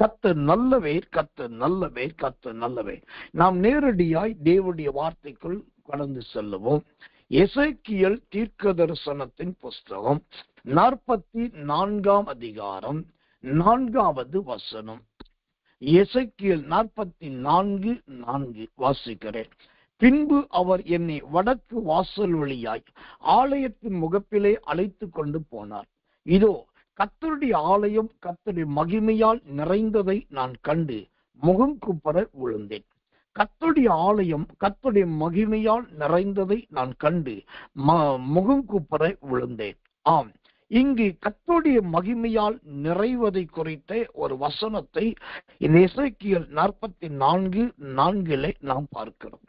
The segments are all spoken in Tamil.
கர்த்தர் நல்லவர், கர்த்தர் நல்லவர், கர்த்தர் நல்லவர். நாம் நேரடியாய் தேவனுடைய வார்த்தைக்குள் கடந்து செல்லுவோம். எசேக்கியேல் தீர்க்க தரிசனத்தின் புஸ்தகம் 44 அதிகாரம் 4வது வசனம். எசேக்கியேல் 44:4 வாசிக்கிறேன். பின்பு அவர் என்னை வடக்கு வாசல் வழியாய் ஆலயத்தின் முகப்பிலே அழைத்து கொண்டு போனார். இதோ கர்த்தருடைய ஆலயம் கர்த்தருடைய மகிமையால் நிறைந்ததை நான் கண்டு முகம் குப்புற விழுந்தேன். கர்த்தருடைய ஆலயம் கர்த்தருடைய மகிமையால் நிறைந்ததை நான் கண்டு முகம் குப்புற விழுந்தேன். ஆம், இங்கு கர்த்தருடைய மகிமையால் நிறைவதை குறித்த ஒரு வசனத்தை இந்த எசேக்கியேல் 44:4 நாம் பார்க்கிறோம்.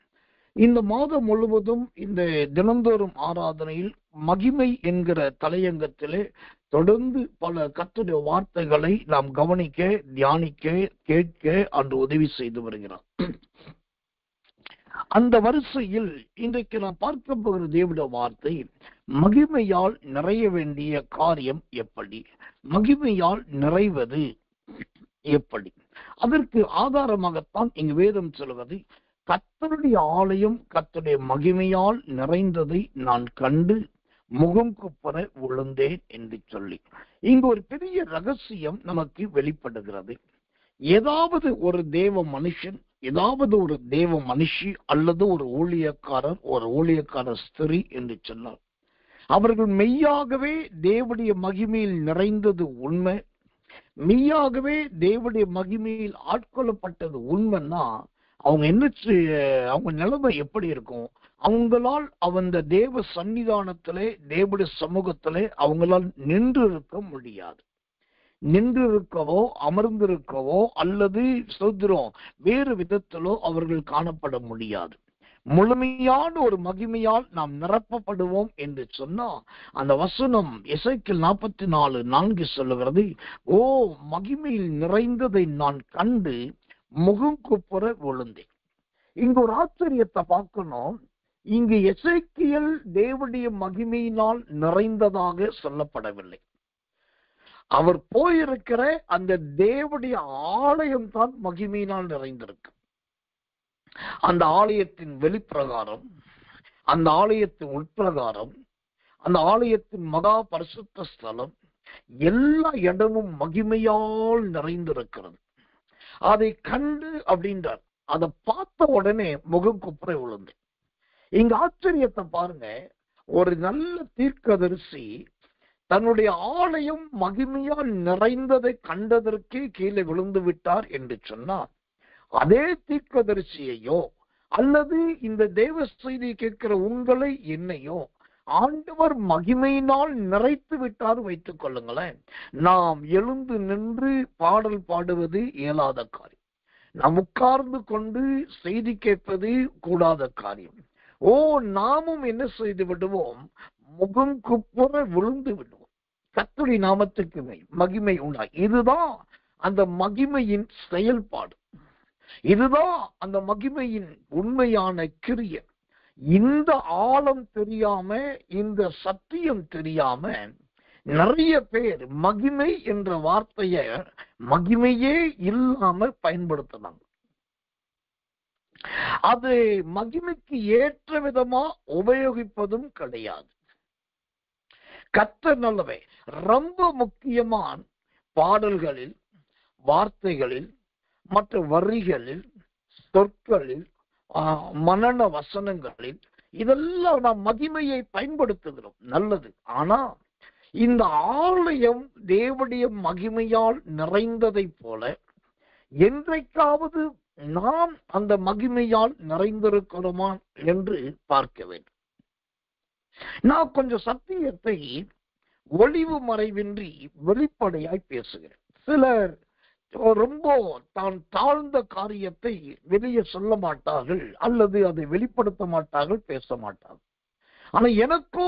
இந்த மாதம் முழுவதும் இந்த தினந்தோறும் ஆராதனையில் மகிமை என்கிற தலையங்கத்திலே தொடர்ந்து பல கர்த்தருடைய வார்த்தைகளை நாம் கவனிக்க, தியானிக்க, கேட்க அன்று உதவி செய்து வருகிறார். அந்த வரிசையில் இன்றைக்கு நாம் பார்க்க போகிற தேவனுடைய வார்த்தை, மகிமையால் நிறைய வேண்டிய காரியம் எப்படி, மகிமையால் நிறைவது எப்படி. அதற்கு ஆதாரமாகத்தான் இங்கு வேதம் சொல்வது, கர்த்தருடைய ஆலயம் கர்த்தருடைய மகிமையால் நிறைந்ததை நான் கண்டு முகம் குப்புற விழுந்தேன் என்று சொல்லி இங்கு ஒரு பெரிய ரகசியம் நமக்கு வெளிப்படுகிறது. ஏதாவது ஒரு தேவ மனுஷன், ஏதாவது ஒரு தேவ மனுஷி அல்லது ஒரு ஊழியக்காரர், ஒரு ஊழியக்கார ஸ்திரீ என்று சொன்னார், அவர்கள் மெய்யாகவே தேவனுடைய மகிமையில் நிறைந்தது உண்மை, மெய்யாகவே தேவனுடைய மகிமையில் ஆட்கொள்ளப்பட்டது உண்மைன்னா அவங்க நிலைமை எப்படி இருக்கும்? அவங்களால் அந்த தேவ சன்னிதானத்திலே, தேவனுடைய சமூகத்திலே அவங்களால் நின்று இருக்க முடியாது. நின்று இருக்கவோ, அமர்ந்திருக்கவோ அல்லது சொல்கிறோம் வேறு விதத்திலோ அவர்கள் காணப்பட முடியாது. முழுமையான ஒரு மகிமையால் நாம் நிரப்பப்படுவோம் என்று சொன்னா அந்த வசனம் எசேக்கியேல் 44:4 சொல்லுகிறது, ஓ மகிமையில் நிறைந்ததை நான் கண்டு முகம் குப்புற விழுந்தேன். இங்கு ஒரு ஆச்சரியத்தை பார்க்கணும். இங்கு எசேக்கியேல் தேவனுடைய மகிமையினால் நிறைந்ததாக சொல்லப்படவில்லை. அவர் போயிருக்கிற அந்த தேவனுடைய ஆலயம் தான் மகிமையினால் நிறைந்திருக்கு. அந்த ஆலயத்தின் வெளிப்பிரகாரம், அந்த ஆலயத்தின் உட்பிரகாரம், அந்த ஆலயத்தின் மகா பரிசுத்த ஸ்தலம், எல்லா இடமும் மகிமையால் நிறைந்திருக்கிறது. அதை கண்டு அப்படின்றார். அதை பார்த்த உடனே முகம் குப்புற விழுந்து. இங்க ஆச்சரியத்தை பாருங்க. ஒரு நல்ல தீர்க்கதரிசி தன்னுடைய ஆலயம் மகிமையால் நிறைந்ததை கண்டதற்கே கீழே விழுந்து விட்டார் என்று சொன்னார். அதே தீர்க்கதரிசியையோ அல்லது இந்த தேவ செய்தி கேட்கிற உங்களை என்னையோ ஆண்டவர் மகிமையினால் நிறைத்து விட்டார் வைத்துக் கொள்ளுங்களேன், நாம் எழுந்து நின்று பாடல் பாடுவது இயலாத காரியம். நாம் உட்கார்ந்து கொண்டு செய்தி கேட்பது கூடாத காரியம். நாமும் என்ன செய்து விடுவோம்? முகம் குப்புற விழுந்து விடுவோம். கர்த்தருடைய நாமத்துக்கு மகிமை உண்டாய். இதுதான் அந்த மகிமையின் செயல்பாடு. இதுதான் அந்த மகிமையின் உண்மையான கிரியை. இந்த ஆழம் தெரியாம, இந்த சத்தியம் தெரியாம நிறைய பேர் மகிமை என்ற வார்த்தைய மகிமையே இல்லாம பயன்படுத்தினாங்க. அது மகிமைக்கு ஏற்ற விதமா உபயோகிப்பதும் கிடையாது. கர்த்தர் நல்லவே. ரொம்ப முக்கியமான பாடல்களில், வார்த்தைகளில், மற்ற வரிகளில், சொற்களில், மனன வசனங்களில் இதெல்லாம் நாம் மகிமையை பயன்படுத்துகிறோம், நல்லது. ஆனா இந்த ஆலயம் தேவனுடைய மகிமையால் நிறைந்ததை போல என்றைக்காவது நாம் அந்த மகிமையால் நிறைந்திருக்கிறோமா என்று பார்க்க வேண்டும். நான் கொஞ்சம் சத்தியத்தை ஒளிவு மறைவின்றி வெளிப்படையாய் பேசுகிறேன். சிலர் ரொம்ப தான் தாழ்ந்த காரியத்தை வெளியே சொல்ல மாட்டார்கள் அல்லது அதை வெளிப்படுத்த மாட்டார்கள், பேச மாட்டார்கள். ஆனா எனக்கோ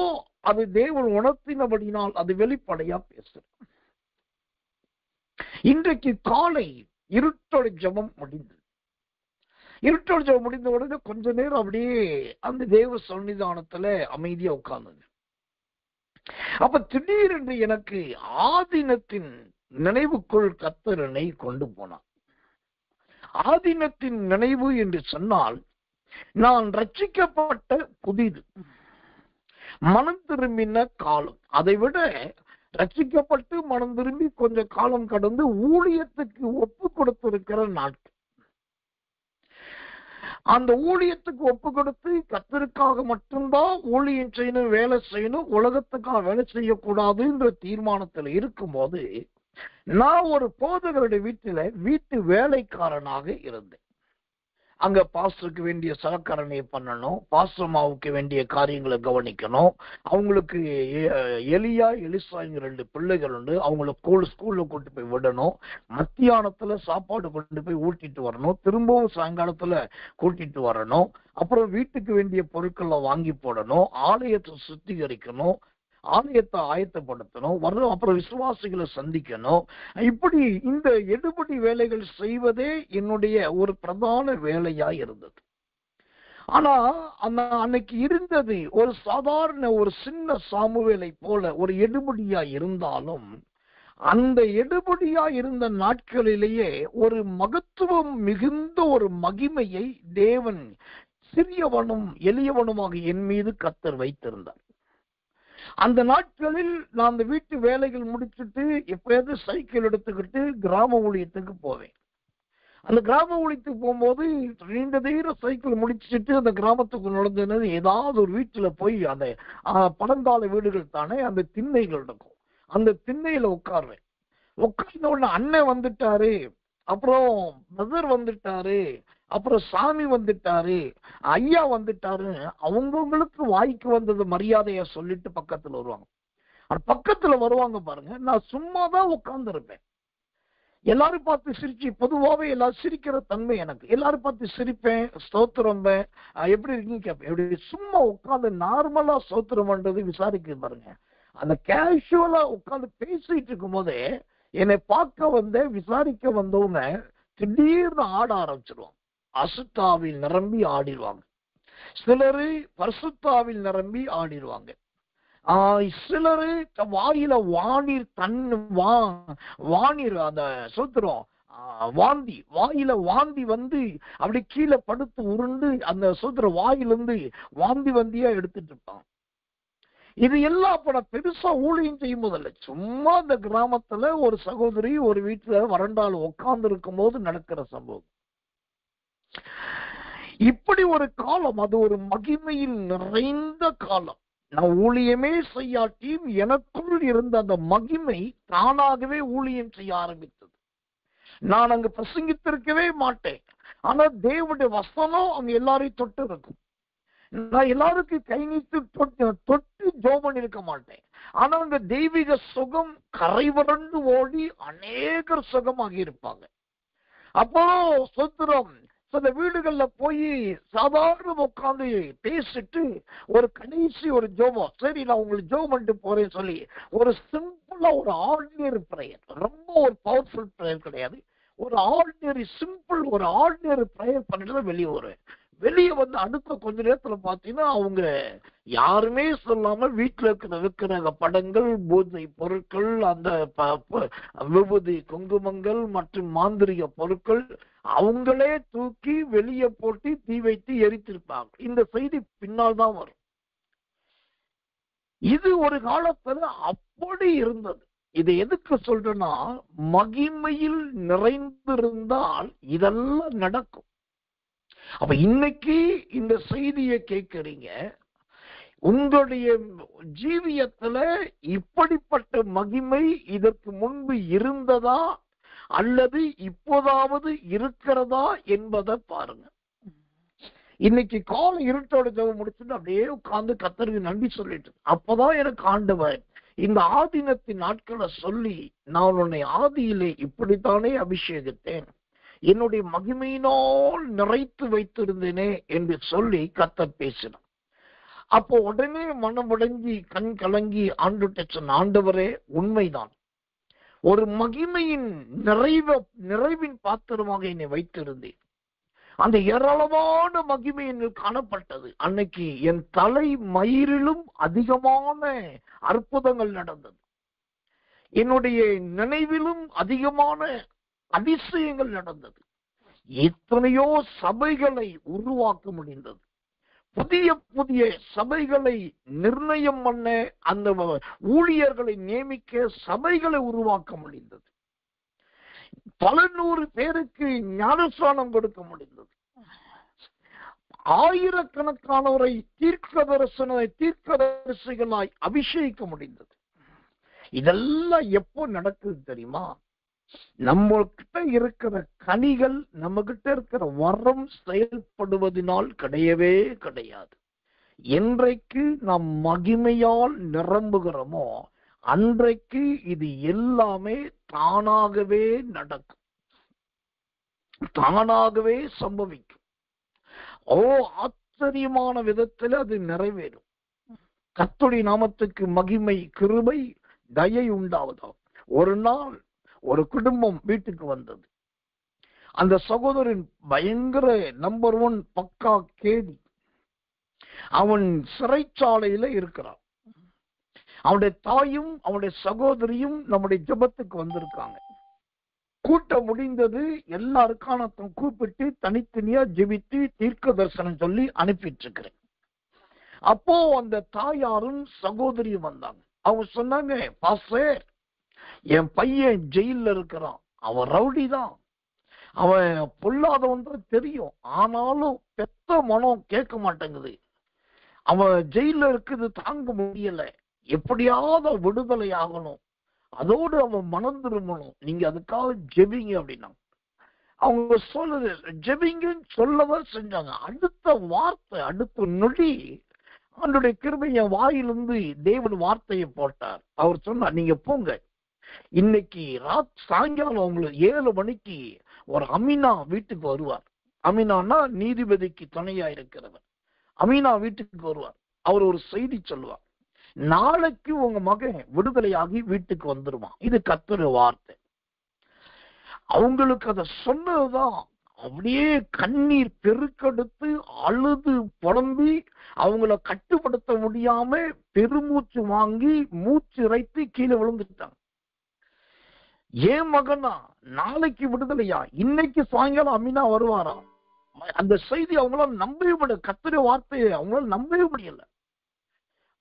அது தேவன் உணர்த்தினபடினால் அது வெளிப்படையா பேசுறேன். இன்றைக்கு காலை இருட்டோட ஜெபம் முடிந்தது. இருட்டோட ஜெபம் முடிந்த உடனே கொஞ்ச நேரம் அப்படியே அந்த தேவ சன்னிதானத்துல அமைதியா உட்கார்ந்தது. அப்ப திடீரென்று எனக்கு ஆதீனத்தின் நினைவுக்குள் கர்த்தர் என்னை கொண்டு போனார். ஆதீனத்தின் நினைவு என்று சொன்னால், நான் ரட்சிக்கப்பட்ட புதிது, மனம் திரும்பின காலம். அதை விட ரட்சிக்கப்பட்டு மனம் திரும்பி கொஞ்ச காலம் கடந்து ஊழியத்துக்கு ஒப்பு கொடுத்திருக்கிற நாட்கள். அந்த ஊழியத்துக்கு ஒப்பு கொடுத்து கர்த்தருக்காக மட்டும்தான் ஊழியம் செய்யணும், வேலை செய்யணும், உலகத்துக்காக வேலை செய்யக்கூடாதுன்ற தீர்மானத்தில் இருக்கும்போது நான் ஒரு போதகருடைய வீட்டு வேலைக்காரனாக இருந்தேன். அங்க பாஸ்டருக்கு வேண்டிய சலக்கரணையை பண்ணணும், பாஸ்டர்மாவுக்கு வேண்டிய காரியங்களை கவனிக்கணும். அவங்களுக்கு எலிசா 2 பிள்ளைகள் உண்டு, அவங்களை ஸ்கூல்ல கூட்டு போய் விடணும், மத்தியானத்துல சாப்பாடு கொண்டு போய் ஊட்டிட்டு வரணும், திரும்பவும் சாயங்காலத்துல கூட்டிட்டு வரணும், அப்புறம் வீட்டுக்கு வேண்டிய பொருட்களை வாங்கி போடணும், ஆலயத்தை சுத்திகரிக்கணும், ஆலயத்தை ஆயத்தப்படுத்தணும், வரணும், அப்புறம் விசுவாசிகளை சந்திக்கணும். இப்படி இந்த எடுபடி வேலைகள் செய்வதே என்னுடைய ஒரு பிரதான வேலையா இருந்தது. ஆனா அன்னைக்கு இருந்தது ஒரு சாதாரண ஒரு சின்ன சாமுவேலை போல ஒரு எடுபடியா இருந்தாலும், அந்த எடுபடியா இருந்த நாட்களிலேயே ஒரு மகத்துவம் மிகுந்த ஒரு மகிமையை தேவன் சிறியவனும் எளியவனுமாக என் மீது கர்த்தர் வைத்திருந்தார். அந்த நாட்களில் நான் அந்த வீட்டு வேலைகள் முடிச்சுட்டு எப்பயாவது சைக்கிள் எடுத்துக்கிட்டு கிராம ஊழியத்துக்கு போவேன். அந்த கிராம ஊழியத்துக்கு போகும்போது நீண்ட தூர சைக்கிள் முடிச்சுட்டு அந்த கிராமத்துக்கு நுழைஞ்சது ஏதாவது ஒரு வீட்டுல போய் அந்த பழங்கால வீடுகள் தானே, அந்த திண்ணைகள் இருக்கும், அந்த திண்ணையில உட்கார்றேன். உட்கார்ந்த உடனே அண்ணன் வந்துட்டாரு, அப்புறம் பிரதர் வந்துட்டாரு, அப்புறம் சாமி வந்துட்டாரு, ஐயா வந்துட்டாரு, அவங்கவுங்களுக்கு வாய்க்கு வந்தது மரியாதைய சொல்லிட்டு பக்கத்துல வருவாங்க. பக்கத்துல வருவாங்க பாருங்க, நான் சும்மாதான் உட்கார்ந்து இருப்பேன். எல்லாரும் பார்த்து சிரிச்சு, பொதுவாவே எல்லாரும் சிரிக்கிற தன்மை எனக்கு, எல்லாரும் பார்த்து சிரிப்பேன், ஸ்தோத்திரம் எப்படி இருக்கீங்க கேட்பேன். எப்படி சும்மா உட்காந்து நார்மலா ஸ்தோத்திரம் பண்றது விசாரிக்க பாருங்க. அந்த கேஷுவலா உட்காந்து பேசிட்டு இருக்கும் போதே என்னை பார்க்க விசாரிக்க வந்தவங்க திடீர்னு ஆட ஆரம்பிச்சிருவாங்க. அசுத்தாவில் நிரம்பி ஆடிடுவாங்க, சிலரு பரிசுத்தாவில் நிரம்பி ஆடிடுவாங்க, சிலரு வாயில வாணீர் அந்த சோத்திரம் வாந்தி, வாயில வாந்தி அப்படி கீழே படுத்து உருண்டு அந்த சோத்திர வாயிலிருந்து வந்தியா எடுத்துட்டு இருப்பாங்க. இது எல்லாம் அப்ப நான் பெருசா ஊழியம் செய்யும் போதல்ல, சும்மா இந்த கிராமத்துல ஒரு சகோதரி ஒரு வீட்டுல வறண்டால் உட்கார்ந்து இருக்கும் போது நடக்கிற சம்பவம். இப்படி ஒரு காலம், அது ஒரு மகிமையில் நிறைந்த காலம். நான் ஊழியமே செய்யாட்டியும் எனக்குள் இருந்த அந்த மகிமை தானாகவே ஊழியம் செய்ய ஆரம்பித்தது. நான் அங்கு பிரசங்கித்திருக்கவே மாட்டேன், ஆனா தேவனுடைய வசனம் அங்க எல்லாரையும் தொட்டு இருக்கும். நான் எல்லாருக்கும் கை நீட்டு தொட்டு ஜோபன் இருக்க மாட்டேன், ஆனா அங்க தெய்வீக சுகம் கரைவரண்டு ஓடி அநேகர் சுகமாகி இருப்பாங்க. அப்போ சொத்துரம் சில வீடுகள்ல போய் சாதாரண உட்காந்து பேசிட்டு ஒரு கடைசி ஒரு ஜோபம், சரி நான் உங்களுக்கு ஜோபம் பண்ணிட்டு போறேன்னு சொல்லி ஒரு சிம்பிளா ஒரு ஆர்டினரி பிரேயர், ரொம்ப ஒரு பவர்ஃபுல் பிரேயர் கிடையாது, ஒரு ஆர்டினரி சிம்பிள் ஒரு ஆர்டினரி பிரேயர் பண்ணிட்டு தான் வெளியே வருவேன். வெளியே அடுத்த கொஞ்ச நேரத்துல பாத்தீங்கன்னா அவங்க யாருமே சொல்லாம வீட்டுல இருக்கிற படங்கள், பூஜை பொருட்கள், அந்த விபூதி குங்குமங்கள் மற்றும் மாந்திரிக பொருட்கள் அவங்களே தூக்கி வெளியே போட்டு தீ வைத்து எரித்திருப்பாங்க. இந்த செய்தி பின்னால் தான் வரும். இது ஒரு காலத்துல அப்படி இருந்தது. இதை எதுக்கு சொல்றேன்னா, மகிமையில் நிறைந்திருந்தால் இதெல்லாம் நடக்கும். அப்ப இன்னைக்கு இந்த செய்தியை கேட்கறீங்க, உங்களுடைய ஜீவியத்துல இப்படிப்பட்ட மகிமை இதற்கு முன்பு இருந்ததா அல்லது இப்போதாவது இருக்கிறதா என்பதை பாருங்க. இன்னைக்கு கால இருட்டோட ஜெபம் முடிச்சுட்டு அப்படியே உட்கார்ந்து கர்த்தருக்கு நன்றி சொல்லிட்டு, அப்பதான் எனக்கு ஆண்டவர் இந்த ஆதீனத்தின் நாட்களை சொல்லி, நான் உன்னை ஆதியிலே இப்படித்தானே அபிஷேகித்தேன், என்னுடைய மகிமையினால் நிறைத்து வைத்திருந்தேனே என்று சொல்லி கர்த்தர் பேசினார். அப்போ உடனே மனம் உடைஞ்சி கண் கலங்கி ஆண்டுகிட்ட சொன்ன, ஆண்டவரே உண்மைதான், ஒரு மகிமையின் நிறைவின் பாத்திரமாக என்னை வைத்திருந்தேன், அந்த ஏராளமான மகிமை என்னில் காணப்பட்டது. அன்னைக்கு என் தலை மயிரிலும் அதிகமான அற்புதங்கள் நடந்தது. என்னுடைய நினைவிலும் அதிகமான அதிசயங்கள் நடந்தது. எத்தனையோ சபைகளை உருவாக்க முடிந்தது. புதிய புதிய சபைகளை நிர்ணயம் பண்ண, அந்த ஊழியர்களை நியமிக்க சபைகளை உருவாக்க முடிந்தது. பல நூறு பேருக்கு ஞானஸ்நானம் கொடுக்க முடிந்தது. ஆயிரக்கணக்கானவரை தீர்க்கதரிசிகளாய் அபிஷேகிக்க முடிந்தது. இதெல்லாம் எப்போ நடக்குது தெரியுமா? நம்ம கிட்ட இருக்கிற கனிகள், நம்ம கிட்ட இருக்கிற வரம் செயல்படுவதனால் கிடையவே கிடையாது. என்றைக்கு நாம் மகிமையால் நிரம்புகிறோமோ அன்றைக்கு இது எல்லாமே தானாகவே நடக்கும், தானாகவே சம்பவிக்கும். ஆச்சரியமான விதத்தில் அது நிறைவேறும். கர்த்தருடைய நாமத்துக்கு மகிமை, கிருபை, தயை உண்டாவதா. ஒரு நாள் ஒரு குடும்பம் வீட்டுக்கு வந்தது. அந்த சகோதரன் பயங்கர நம்பர் 1 பக்கா கேடி. அவன் சிறைச்சாலையில இருக்கிறான். அவனுடைய தாயும் அவனுடைய சகோதரியும் நம்முடைய ஜெபத்துக்கு வந்திருக்காங்க. கூட்டம் முடிந்தது. எல்லாருக்கான கூப்பிட்டு தனித்தனியா ஜெபித்து தீர்க்க தரிசனம் சொல்லி அனுப்பிட்டு இருக்கிறேன். அப்போ அந்த தாயாரும் சகோதரியும் வந்தாங்க. அவங்க சொன்னாங்க, பாஸ்டர், என் பையன் ஜெயில இருக்கிறான். அவன் ரவுடி தான், அவன் பொல்லாதவன் தான் தெரியும். ஆனாலும் பெத்த மனம் கேட்க மாட்டேங்குது. அவன் ஜெயில இருக்குது, தாங்க முடியல. எப்படியாவது விடுதலை ஆகணும், அதோடு அவன் மனம் திரும்பணும். நீங்க அதுக்காக ஜெபிங்க அப்படின்னா அவங்க சொல்லுது. ஜெபிங்கன்னு சொல்லதான் செஞ்சாங்க. அடுத்த வார்த்தை, அடுத்த நொடி அவனுடைய கிருபை என் வாயிலிருந்து தேவன் வார்த்தையை போட்டார். அவர் சொன்னார், நீங்க போங்க, இன்னைக்கு சாயங்காலம் உங்களுக்கு 7 மணிக்கு ஒரு அமீனா வீட்டுக்கு வருவார். அமீனானா நீதிபதிக்கு துணையா இருக்கிறவர். அமீனா வீட்டுக்கு வருவார். அவர் ஒரு செய்தி சொல்லுவார். நாளைக்கு உங்க மகன் விடுதலையாகி வீட்டுக்கு வந்துருவான். இது கர்த்தருடைய வார்த்தை. அவங்களுக்கு அதை சொன்னதுதான் அப்படியே கண்ணீர் பெருக்கெடுத்து அழுது புலம்பி அவங்கள கட்டுப்படுத்த முடியாம பெருமூச்சு வாங்கி மூச்சு இறைத்து கீழே விழுந்துட்டாங்க. ஏன் மகனா நாளைக்கு விடுதலையா, இன்னைக்கு சாயங்காலம் அமீனா வருவாரா? அந்த செய்தி அவங்களால நம்பவே முடியல. கர்த்தருடைய வார்த்தையை அவங்களால நம்பவே முடியல.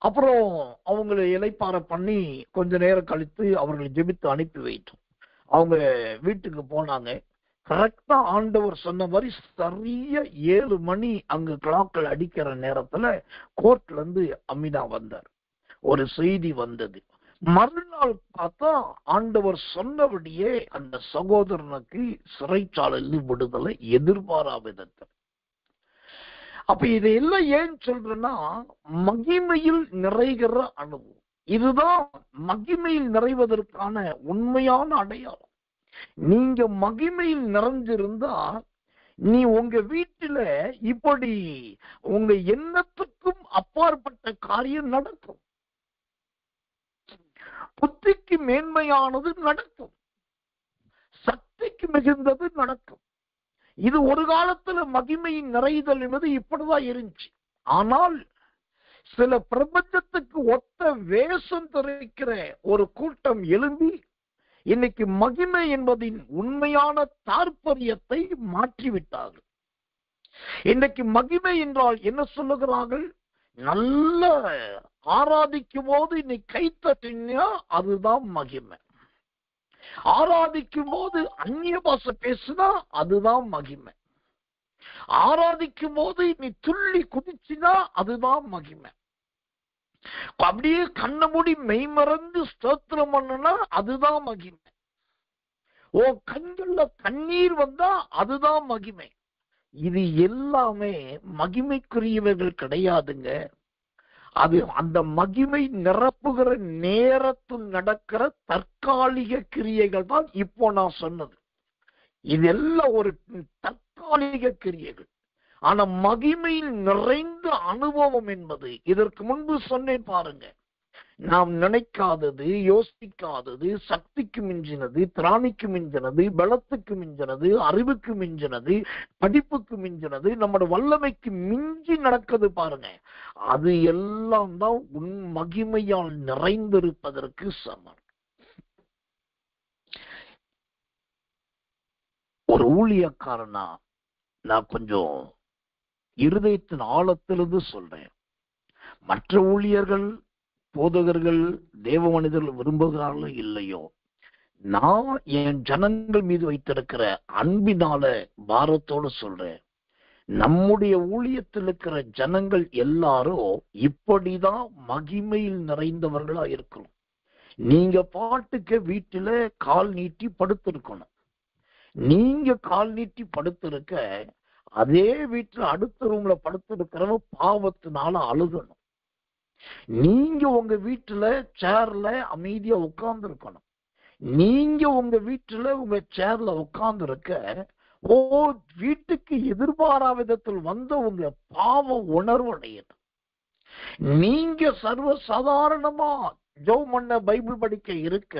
அப்புறம் அவங்களை இளைப்பாற பண்ணி கொஞ்ச நேரம் கழித்து அவர்களை ஜெபித்து அனுப்பி வைத்தோம். அவங்க வீட்டுக்கு போனாங்க. கரெக்டா ஆண்டவர் சொன்ன மாதிரி சரியா 7 மணி அங்க கிளாக்கள் அடிக்கிற நேரத்துல கோர்ட்ல இருந்து அமீனா வந்தார். ஒரு செய்தி வந்தது. மறுநாள் பார்த்தா ஆண்டவர் சொன்னபடியே அந்த சகோதரனுக்கு சிறைச்சாலையில் விடுதலை, எதிர்பாரா விதத்தில். அப்ப இதையெல்லாம் ஏன் சொல்றேன்னா, மகிமையில் நிறைகிற அனுபவம். இதுதான் மகிமையில் நிறைவதற்கான உண்மையான அடையாளம். நீங்க மகிமையில் நிறைஞ்சிருந்தா நீ உங்க வீட்டுல இப்படி உங்க எண்ணத்துக்கும் அப்பாற்பட்ட காரியம் நடக்கும். புத்திக்கு மேன்மையானது நடக்கும், சக்திக்கு மிகுந்தது நடக்கும். இது ஒரு காலத்துல மகிமையின் நிறைதல் என்பது இப்படிதான் இருந்துச்சு. ஆனால் சில பிரபஞ்சத்துக்கு ஒத்த வேஷம் தெரிவிக்கிற ஒரு கூட்டம் எழும்பி இன்னைக்கு மகிமை என்பதின் உண்மையான தாற்பயத்தை மாற்றிவிட்டார்கள். இன்னைக்கு மகிமை என்றால் என்ன சொல்லுகிறார்கள்? நல்ல ஆராதிக்கும் போது இன்னைக்கு கைத்தட்டினா அதுதான் மகிமை. ஆராதிக்கும் போது அந்நிய பாஷை பேசினா அதுதான் மகிமை. ஆராதிக்கும் போது நீ துள்ளி குதிச்சினா அதுதான் மகிமை. அப்படியே கண்ண மூடி மெய்மறந்து ஸ்தோத்திரம் பண்ணுனா அதுதான் மகிமை. ஓ கண்கள்ல கண்ணீர் வந்தா அதுதான் மகிமை. இது எல்லாமே மகிமைக்குரியவர்கள் கிடையாதுங்க. அது அந்த மகிமை நிரப்புகிற நேரத்தில் நடக்கிற தற்காலிக கிரியைகள் தான் இப்போ நான் சொன்னது. இதெல்லாம் ஒரு தற்காலிக கிரியைகள். ஆனா மகிமையில் நிறைந்த அனுபவம் என்பது, இதற்கு முன்பு சொன்னேன் பாருங்க, நாம் நினைக்காதது, யோசிக்காதது, சக்திக்கு மிஞ்சினது, திராணிக்கு மிஞ்சினது, பலத்துக்கு மிஞ்சினது, அறிவுக்கு மிஞ்சினது, படிப்புக்கு மிஞ்சினது, நம்மளோட வல்லமைக்கு மிஞ்சி நடக்குது பாருங்க. அது எல்லாம் தான் உன் மகிமையால் நிறைந்திருப்பதற்கு சமம். ஒரு ஊழியக்காரனா நான் கொஞ்சம் இருதயத்தின் ஆழத்திலிருந்து சொல்றேன். மற்ற ஊழியர்கள், போதகர்கள், தேவ மனிதர்கள் விரும்புகிறார்களோ இல்லையோ, நான் என் ஜனங்கள் மீது வைத்திருக்கிற அன்பினால பாரத்தோடு சொல்றேன், நம்முடைய ஊழியத்தில் இருக்கிற ஜனங்கள் எல்லாரும் இப்படிதான் மகிமையில் நிறைந்தவர்களா இருக்கணும். நீங்க பாட்டுக்கு வீட்டுல கால் நீட்டி படுத்திருக்கணும். நீங்க கால் நீட்டி படுத்திருக்க அதே வீட்டுல அடுத்த ரூம்ல படுத்திருக்கிறவ பாவத்தினால அழுகணும். நீங்க உங்க வீட்டுல சேர்ல அமைதியா உட்கார்ந்து இருக்கணும். நீங்க உங்க வீட்டுல உங்க சேர்ல உட்கார்ந்து இருக்க வீட்டுக்கு எதிர்பாராத விதத்தில் வந்த உங்க பாவ உணர்வு அடையணும். நீங்க சர்வ சாதாரணமா ஜெபம் பண்ண பைபிள் படிக்க இருக்க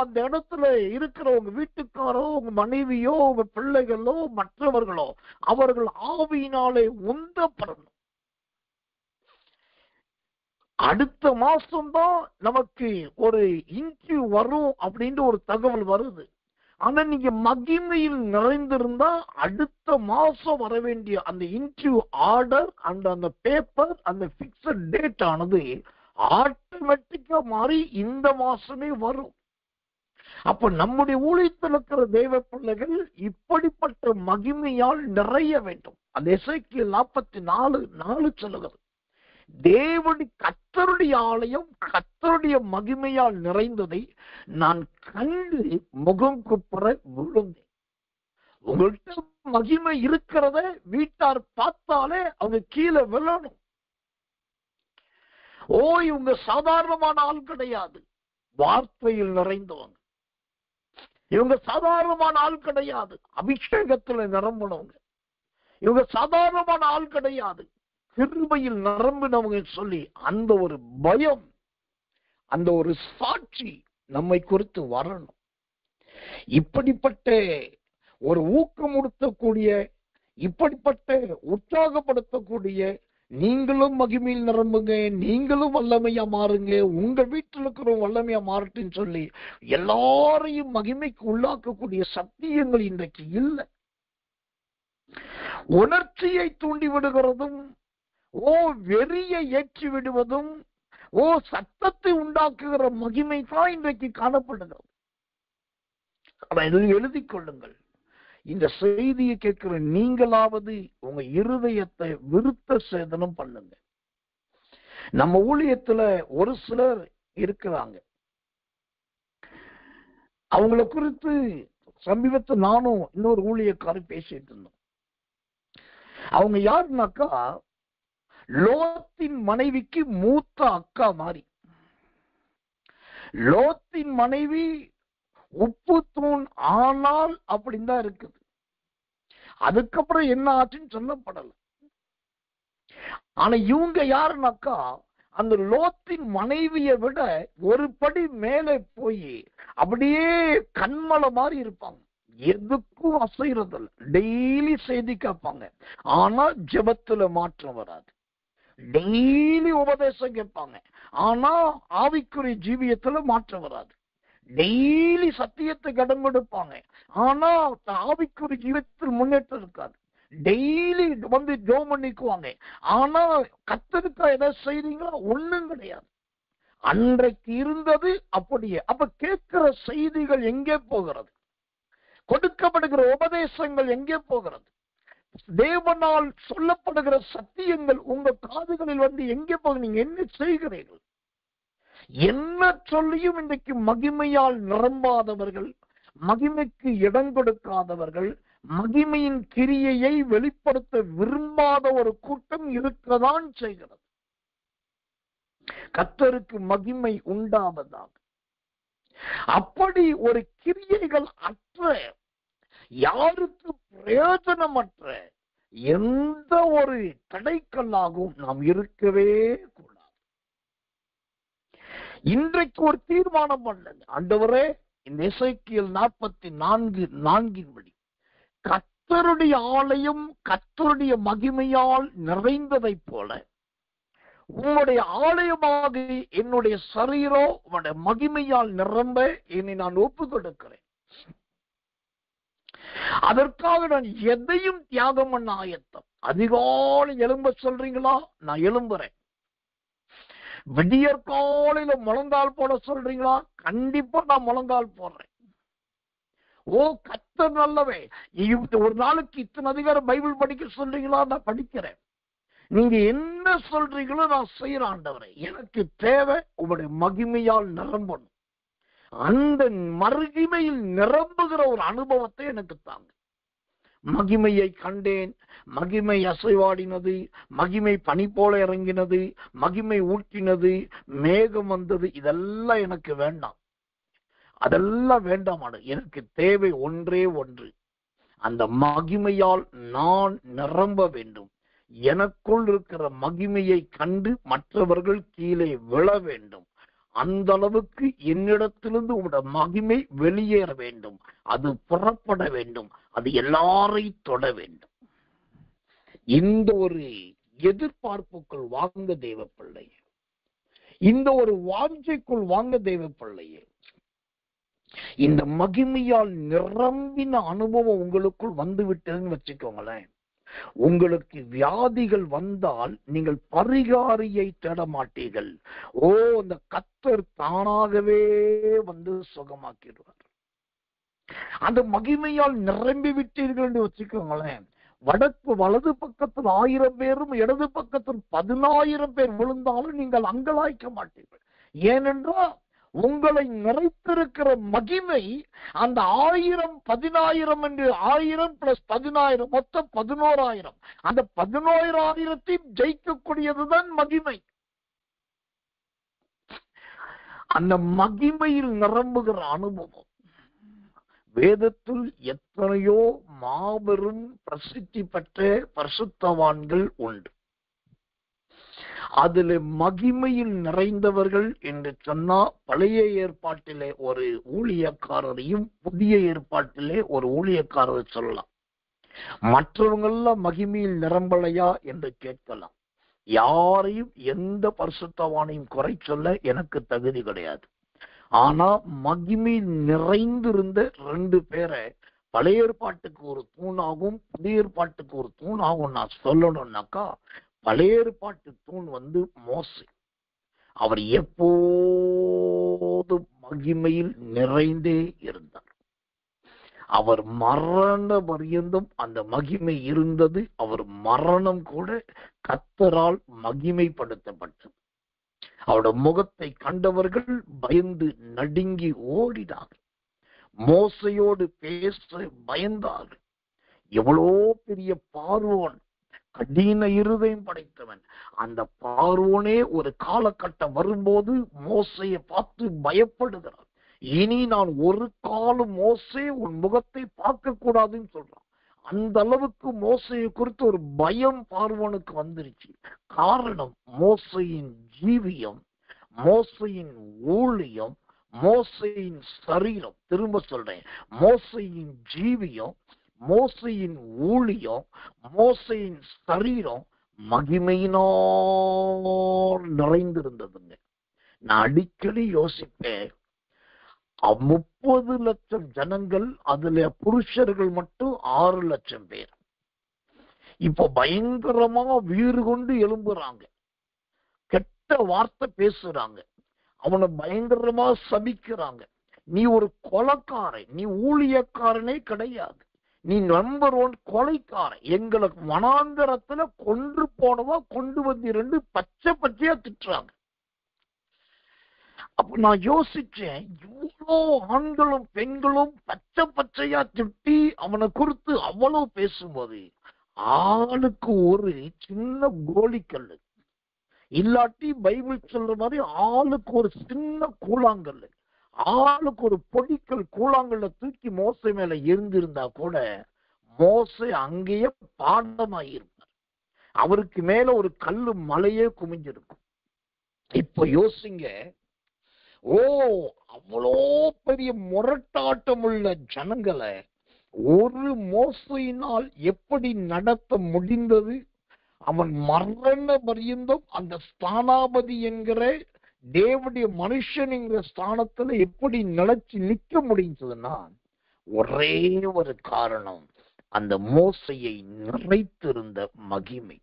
அந்த இடத்துல இருக்கிற உங்க வீட்டுக்காரோ, உங்க மனைவியோ, உங்க பிள்ளைகளோ, மற்றவர்களோ அவர்கள் ஆவியினாலே உந்தப்படணும். அடுத்த மாசம்தான் நமக்கு ஒரு இன்டர்வியூ வரும் அப்படின்னு ஒரு தகவல் வருது. ஆனா நீங்க மகிமையில் நிறைந்திருந்தா அடுத்த மாசம் வர வேண்டிய அந்த இன்டர்வியூ ஆர்டர், அந்த பேப்பர், அந்த பிக்ஸட் டேட் ஆனது ஆட்டோமேட்டிக்கா மாறி இந்த மாசமே வரும். அப்ப நம்முடைய ஊழியத்தில் இருக்கிற தேவ பிள்ளைகள் இப்படிப்பட்ட மகிமையால் நிறைய வேண்டும். அந்த எசேக்கியேல் 44:4 சொல்லுகிறது, தேவனுடைய கர்த்தருடைய ஆலயம் கர்த்தருடைய மகிமையால் நிறைந்ததை நான் கண்டு முகம் குப்புற விழுந்தேன். உங்கள்கிட்ட மகிமை இருக்கிறத வீட்டார் பார்த்தாலே அவங்க கீழே விழணும். இவங்க சாதாரணமான ஆள் கிடையாது, வார்த்தையில் நிறைந்தவங்க. இவங்க சாதாரணமான ஆள் கிடையாது, அபிஷேகத்துல நிரம்பினவங்க. இவங்க சாதாரணமான ஆள் கிடையாது, கிருபையில் நிரம்பினவங்க சொல்லி அந்த ஒரு பயம், அந்த ஒரு சாட்சி நம்மை குறித்து வரணும். இப்படிப்பட்ட ஒரு ஊக்கமுடுத்தக்கூடிய, இப்படிப்பட்ட உற்சாகப்படுத்தக்கூடிய, நீங்களும் மகிமையில் நிரம்புங்க, நீங்களும் வல்லமையா மாறுங்க, உங்க வீட்டில் இருக்கிற வல்லமையா மாறட்டுன்னு சொல்லி எல்லாரையும் மகிமைக்கு உள்ளாக்கக்கூடிய சத்தியங்கள் இன்றைக்கு இல்லை. உணர்ச்சியை தூண்டி விடுகிறதும், வெறியை ஏற்றி விடுவதும், சத்தத்தை உண்டாக்குகிற மகிமை தான் இன்றைக்கு காணப்படுகிறது. எழுதிக் கொள்ளுங்கள். இந்த செய்தியை கேட்கிற நீங்களாவது உங்க இருதயத்தை விருத்த சேதனம் பண்ணுங்க. நம்ம ஊழியத்துல ஒரு சிலர் இருக்கிறாங்க, அவங்கள குறித்து சமீபத்தில் நானும் இன்னொரு ஊழியக்காரர் பேசிட்டு இருந்தோம். அவங்க யாருனாக்கா லோத்தின் மனைவிக்கு மூத்த அக்கா மாதிரி. லோத்தின் மனைவி உப்பு தூண் ஆனால் அப்படின்னு தான் இருக்குது. அதுக்கப்புறம் என்ன ஆச்சுன்னு சொல்லப்படல. ஆனா இவங்க யாருனாக்கா அந்த லோத்தின் மனைவியை விட ஒரு படி மேலே போய் அப்படியே கண்மலை மாதிரி இருப்பாங்க. எதுக்கும் அசைறதில்ல, டெய்லி செய்தி கேட்பாங்க. ஆனா ஜெபத்துல மாற்றம் வராது. டெய்லி உபதேசம் கேட்பாங்க, ஆனா ஆவிக்குரிய ஜீவியத்துல மாற்றம் வராது. டெய்லி சத்தியத்தை கடன் கொடுப்பாங்க, ஆனா ஆவிக்குரிய ஜீவியத்தில் முன்னேற்றம் இருக்காது. டெய்லி வந்து ஜெபம் பண்ணிக்குவாங்க, ஆனா கர்த்தருக்கு ஏதாவது செய்றீங்களா? ஒண்ணும் கிடையாது. அன்றைக்கு இருந்தது அப்படியே. அப்ப கேட்கிற செய்திகள் எங்கே போகிறது? கொடுக்கப்படுகிற உபதேசங்கள் எங்கே போகிறது? தேவனால் சொல்லப்படுகிற சத்தியங்கள் உங்க காதுகளில் வந்து எங்கே போகுது? நீங்க என்ன செய்கிறீர்கள்? என்ன சொல்லியும் இன்றைக்கு மகிமையால் நிரம்பாதவர்கள், மகிமைக்கு இடம் கொடுக்காதவர்கள், மகிமையின் கிரியையை வெளிப்படுத்த விரும்பாத ஒரு கூட்டம் இருக்கதான் செய்கிறது. கர்த்தருக்கு மகிமை உண்டாவதாக. அப்படி ஒரு கிரியைகள் அற்ற, யாருக்கு பிரயோஜனமற்ற எந்த ஒரு தடைக்கல்லாகவும் நாம் இருக்கவே கூடாது. இன்றைக்கு ஒரு தீர்மானம் பண்ணுங்க, ஆண்டவரே, இந்த எசேக்கியேல் 44:4 படி கர்த்தருடைய ஆலயம் கர்த்தருடைய மகிமையால் நிறைந்ததை போல உம்முடைய ஆலயமாக என்னுடைய சரீரம் உம்முடைய மகிமையால் நிரம்ப என்னை நான் ஒப்பு கொடுக்கிறேன். அதற்காக நான் எதையும் தியாகம் பண்ண ஆயத்தம். அதிகாலை எழும்ப சொல்றீங்களா, நான் எழும்புறேன். விடியற் காலையில முழங்கால் போட சொல்றீங்களா, கண்டிப்பா நான் முழங்கால் போடுறேன். ஓ கர்த்தர் நல்லவே, ஒரு நாளுக்கு இத்தனை அதிகாரம் பைபிள் படிக்க சொல்றீங்களா, நான் படிக்கிறேன். நீங்க என்ன சொல்றீங்களோ நான் செய்யறேன் ஆண்டவரே. எனக்கு தேவை உங்களுடைய மகிமையால் நிரம்பணும். அந்த மகிமையில் நிரம்புகிற ஒரு அனுபவத்தை எனக்கு தாங்க. மகிமையை கண்டேன், மகிமை அசைவாடினது, மகிமை பனி போல இறங்கினது, மகிமை ஊற்றினது, மேகம் வந்தது, இதெல்லாம் எனக்கு வேண்டாம். அதெல்லாம் வேண்டாமான. எனக்கு தேவை ஒன்றே ஒன்று, அந்த மகிமையால் நான் நிரம்ப வேண்டும். எனக்குள் இருக்கிற மகிமையை கண்டு மற்றவர்கள் கீழே விழ வேண்டும். அந்த அளவுக்கு என்னிடத்திலிருந்து உங்களுடைய மகிமை வெளியேற வேண்டும். அது புறப்பட வேண்டும். அது எல்லாரையும் தொட வேண்டும். இந்த ஒரு எதிர்பார்ப்புக்குள் வாங்க தேவ பிள்ளையே, இந்த ஒரு வாஞ்சைக்குள் வாங்க தேவ பிள்ளையே. இந்த மகிமையால் நிரம்பின அனுபவம் உங்களுக்குள் வந்து விட்டதுன்னு வச்சுக்கோங்களேன். உங்களுக்கு வியாதிகள் வந்தால் நீங்கள் பரிகாரியை தேட மாட்டீர்கள். ஓ, அந்த கர்த்தர் தானாகவே வந்து சுகமாக்கிடுவார். அந்த மகிமையால் நிரம்பி விட்டீர்கள் என்று வச்சுக்கோங்களேன். வடக்கு வலது பக்கத்தில் 1000 பேரும் இடது பக்கத்தில் 10,000 பேர் விழுந்தாலும் நீங்கள் அங்கலாய்க்க மாட்டீர்கள். ஏனென்றால் உங்களை நிறைத்திருக்கிற மகிமை அந்த 1000 10,000 என்று 1000 + 10,000 மொத்தம் 11,000. அந்த 11,000 ஜெயிக்கக்கூடியதுதான் மகிமை. அந்த மகிமையில் நிரம்புகிற அனுபவம் வேதத்தில் எத்தனையோ மாபெரும் பிரசித்தி பெற்ற பரிசுத்தவான்கள் உண்டு. அதில் மகிமையில் நிறைந்தவர்கள் என்று சொன்னா பழைய ஏற்பாட்டிலே ஒரு ஊழியக்காரரையும் புதிய ஏற்பாட்டிலே ஒரு ஊழியக்காரரை சொல்லலாம். மற்றவங்கெல்லாம் மகிமையில் நிரம்பலையா என்று கேட்கலாம். யாரையும் எந்த பரிசுத்தவானையும் குறை சொல்ல எனக்கு தகுதி கிடையாது. ஆனா மகிமையில் நிறைந்திருந்த 2 பேரை பழைய ஏற்பாட்டுக்கு ஒரு தூணாகும் புதிய ஏற்பாட்டுக்கு ஒரு தூணாகும் நான் சொல்லணும்னாக்கா, பழைய ஏற்பாட்டு தூண் மோசே. அவர் எப்போதும் மகிமையில் நிறைந்தே இருந்தார். அவர் மரண பரியந்தம் அந்த மகிமை இருந்தது. அவர் மரணம் கூட கர்த்தரால் மகிமைப்படுத்தப்பட்டது. அவருடைய முகத்தை கண்டவர்கள் பயந்து நடுங்கி ஓடினார்கள். மோசையோடு பேச பயந்தார்கள். எவ்வளோ பெரிய பார்வோன், கடின இருதயம் படைத்தவன். அந்த பார்வோனே ஒரு காலகட்டம் வரும்போது மோசையை பார்த்து பயப்படுகிறார். இனி நான் ஒரு காலம் மோசே உன் முகத்தை பார்க்க கூடாதுன்னு சொல்றான். அந்த அளவுக்கு மோசையை குறித்து ஒரு பயம் பார்வோனுக்கு வந்துருச்சு. காரணம் மோசையின் ஜீவியம், மோசையின் ஊழியம், மோசையின் சரீரம். திரும்ப சொல்றேன், மோசையின் ஜீவியம், மோசையின் ஊழியம், மோசையின் சரீரம் மகிமையினால் நிறைந்திருந்ததுங்க. நான் அடிக்கடி யோசிப்பேன், 30 லட்சம் ஜனங்கள், அதுல புருஷர்கள் மட்டும் 6 லட்சம் பேர். இப்போ பயங்கரமா வீறு கொண்டு எழும்புறாங்க, கெட்ட வார்த்தை பேசுறாங்க, அவனை பயங்கரமா சபிக்கிறாங்க. நீ ஒரு கொலைக்காரன், நீ ஊழியக்காரனே கிடையாது, நீ நம்பர் 1 கொலைக்காரன், எங்களை வனாந்தரத்துல கொன்று போனவா கொண்டு வந்து 2 பச்சை பச்சையா திட்டுறாங்க. அப்ப நான் யோசிச்சேன், இவ்வளோ ஆண்களும் பெண்களும் பச்சை பச்சையா திட்டி அவனை குறித்து அவ்வளவு பேசும்போது, ஆளுக்கு ஒரு சின்ன கோலிக்கல்லு, இல்லாட்டி பைபிள் சொல்ற மாதிரி ஆளுக்கு ஒரு சின்ன கூழாங்கல்லு, ஆளுக்கு ஒரு பொடிக்கல் கூழாங்கல்ல தூக்கி மோசை மேல இருந்திருந்தா கூட மோசை அங்கேயே பாடமாயிருப்பார். அவருக்கு மேல ஒரு கல்லு மலையே குமிஞ்சிருக்கும். இப்ப யோசிங்க, ஓ அவ்வளோ பெரிய முரட்டாட்டம் உள்ள ஜனங்களை ஒரு மோசையினால் எப்படி நடத்த முடிந்தது? அவன் மரண பரியந்தம் அந்த ஸ்தானாபதி என்கிற தேவனுடைய மனுஷன் என்கிற ஸ்தானத்துல எப்படி நிலைச்சு நிக்க முடிஞ்சதுன்னா, ஒரே ஒரு காரணம், அந்த மோசையை நிறைத்திருந்த மகிமை.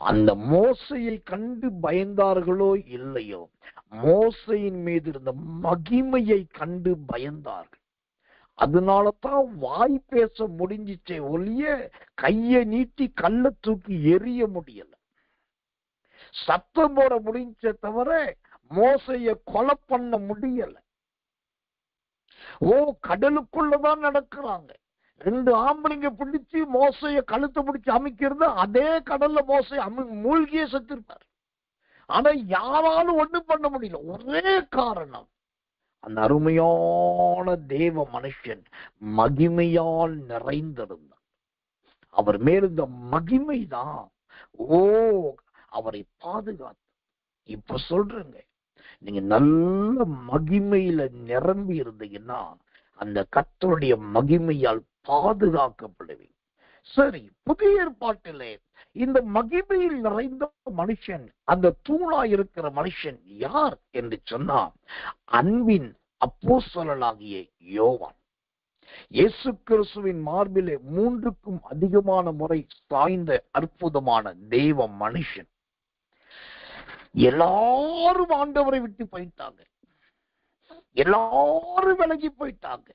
அந்த மோசையை கண்டு பயந்தார்களோ இல்லையோ, மோசையின் மீது இருந்த மகிமையை கண்டு பயந்தார்கள். அதனாலதான் வாய் பேச முடிஞ்சிச்சே ஒழிய கையை நீட்டி கல்ல தூக்கி எரிய முடியல. சத்தம் போட முடிஞ்ச தவிர மோசைய கொலை பண்ண முடியல. கடலுக்குள்ளதான் நடக்கிறாங்க. 2 ஆம்பளைங்க பிடிச்சு மோசைய கழுத்தை பிடிச்சு அமைக்கிறது, அதே கடல்ல மோசை மூழ்கியே செத்திருப்பார். ஆனா யாராலும் ஒண்ணும் பண்ண முடியல. ஒரே காரணம், அந்த அருமையான தேவ மனுஷன் மகிமையால் நிறைந்திருந்தார். அவர் மேலிருந்த மகிமைதான் அவரை பாதுகாத்து. இப்ப சொல்றேங்க, நீங்க நல்ல மகிமையில நிரம்பி இருந்தீங்கன்னா அந்த கர்த்தருடைய மகிமையால் பாதுகாக்கப்படுவீங்க. சரி, புதிய ஏற்பாட்டிலே இந்த மகிமையில் நிறைந்த மனுஷன், அந்த தூணா இருக்கிற மனுஷன் யார் என்று சொன்னா, அன்பின் அப்போஸ்தலனாகிய யோவான். இயேசு கிறிஸ்துவின் மார்பிலே 3க்கும் அதிகமான முறை சாய்ந்த அற்புதமான தேவ மனுஷன். எல்லாரும் ஆண்டவரை விட்டு போயிட்டாங்க, எல்லாரும் விலகி போயிட்டாங்க.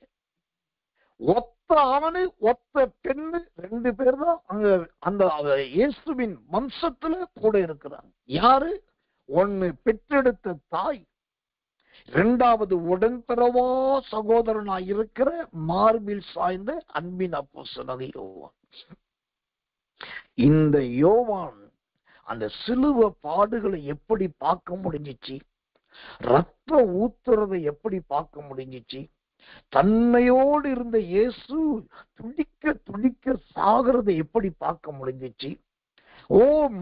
ஒத்த ஆணு ஒத்த பெண்ணு 2 பேர் தான் அந்த இயேசுவின் வம்சத்துல கூட இருக்கிறாங்க. யாரு? ஒன்னு பெற்றெடுத்த தாய், 2வது உடன்பிறவா சகோதரனாய் இருக்கிற மார்பில் சாய்ந்த அன்பின் அப்போஸ்தலனாகிய யோவான். இந்த யோவான் அந்த சிலுவை பாடுகளை எப்படி பார்க்க முடிஞ்சிச்சு, ரத்தம் ஊத்துறதை எப்படி பார்க்க முடிஞ்சிச்சு, தன்னையோடு இருந்த இயேசு துடிக்க துடிக்க சாகிறதை எப்படி பார்க்க முடிஞ்சிச்சு.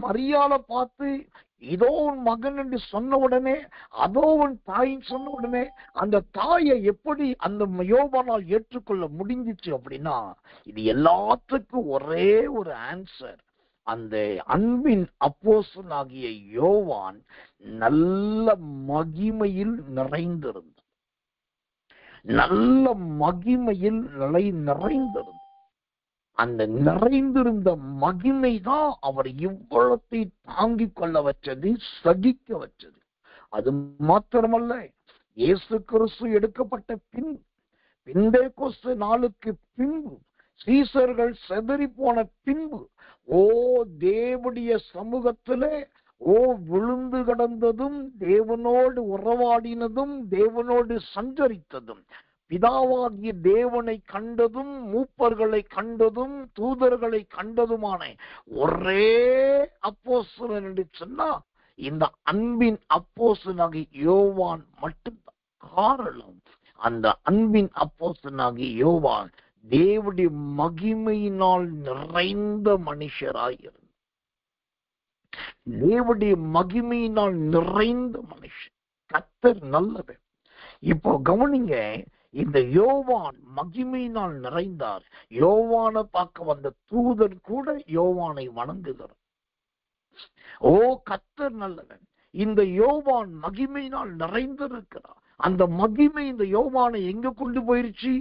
மரியாள பார்த்து இதோ உன் மகன் என்று சொன்ன உடனே, அதோ உன் தாயின்னு சொன்ன உடனே அந்த தாயை எப்படி அந்த யோவானால் ஏற்றுக்கொள்ள முடிஞ்சிச்சு அப்படின்னா, இது எல்லாத்துக்கும் ஒரே ஒரு ஆன்சர். அந்த அன்பின் அப்போஸ்தலனாகிய யோவான் நல்ல மகிமையில் நிறைந்திருந்தார். நல்ல மகிமையில் நிறைந்திருந்தார். அந்த நிறைந்திருந்த மகிமைதான் அவர் இவ்வளத்தை தாங்கிக் கொள்ள வச்சது, சகிக்க வச்சது. அது மாத்திரமல்ல, இயேசு கிறிஸ்து எடுக்கப்பட்ட பின்பு, பெந்தேகோஸ்து நாளுக்கு பின்பு, சீசர்கள் செதறி போன பின்பு, தேவனுடைய சமூகத்திலே விழுந்து கிடந்ததும், தேவனோடு உறவாடினதும், தேவனோடு சஞ்சரித்ததும், பிதாவாகிய தேவனை கண்டதும், மூப்பர்களை கண்டதும், தூதர்களை கண்டதுமான ஒரே அப்போஸ்தலன் என்று சொன்னா இந்த அன்பின் அப்போஸ்தலனாகிய யோவான் மட்டும்தான். காரணம், அந்த அன்பின் அப்போஸ்தலனாகிய யோவான் தேவனுடைய மகிமையினால் நிறைந்த மனுஷராயிருந்தார். தேவனுடைய மகிமையினால் நிறைந்த மனுஷன். கர்த்தர் நல்லவர். இப்போ கவனிங்க, இந்த யோவான் மகிமையினால் நிறைந்தார். யோவானை பார்க்க வந்த தூதர் கூட யோவானை வணங்குகிறார். கர்த்தர் நல்லவன். இந்த யோவான் மகிமையினால் நிறைந்திருக்கிறார். அந்த மகிமை இந்த யோவானை எங்க கொண்டு போயிருச்சு?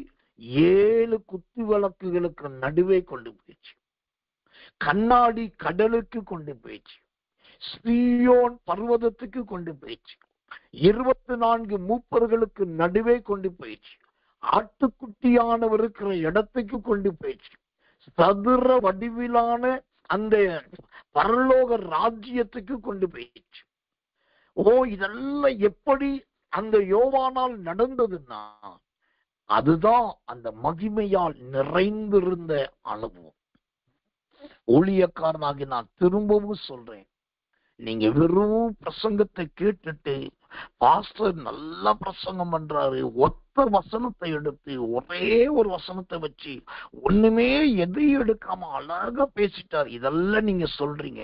7 குத்து விளக்குகளுக்கு நடுவே கொண்டு போயிடுச்சு. கண்ணாடி கடலுக்கு கொண்டு போயிடுச்சு. சீயோன் பர்வதத்துக்கு கொண்டு போயிடுச்சு. 24 மூப்பர்களுக்கு நடுவே கொண்டு போயிடுச்சு. ஆட்டுக்குட்டியானவர் இருக்கிற இடத்துக்கு கொண்டு போயிடுச்சு. சதுர வடிவிலான அந்த பரலோக ராஜ்யத்துக்கு கொண்டு போயிடுச்சு. இதெல்லாம் எப்படி அந்த யோவானால் நடந்ததுன்னா, அதுதான் அந்த மகிமையால் நிறைந்திருந்த அனுபவம். ஊழியக்காரனாகி நான் திரும்பவும் சொல்றேன், நீங்க வெறும் பிரசங்கத்தை கேட்டுட்டு, பாஸ்டர் நல்லா பிரசங்கம் பண்றாரு, ஒத்த வசனத்தை எடுத்து ஒரே ஒரு வசனத்தை வச்சு ஒண்ணுமே எதையும் எடுக்காம அழகா பேசிட்டார், இதெல்லாம் நீங்க சொல்றீங்க.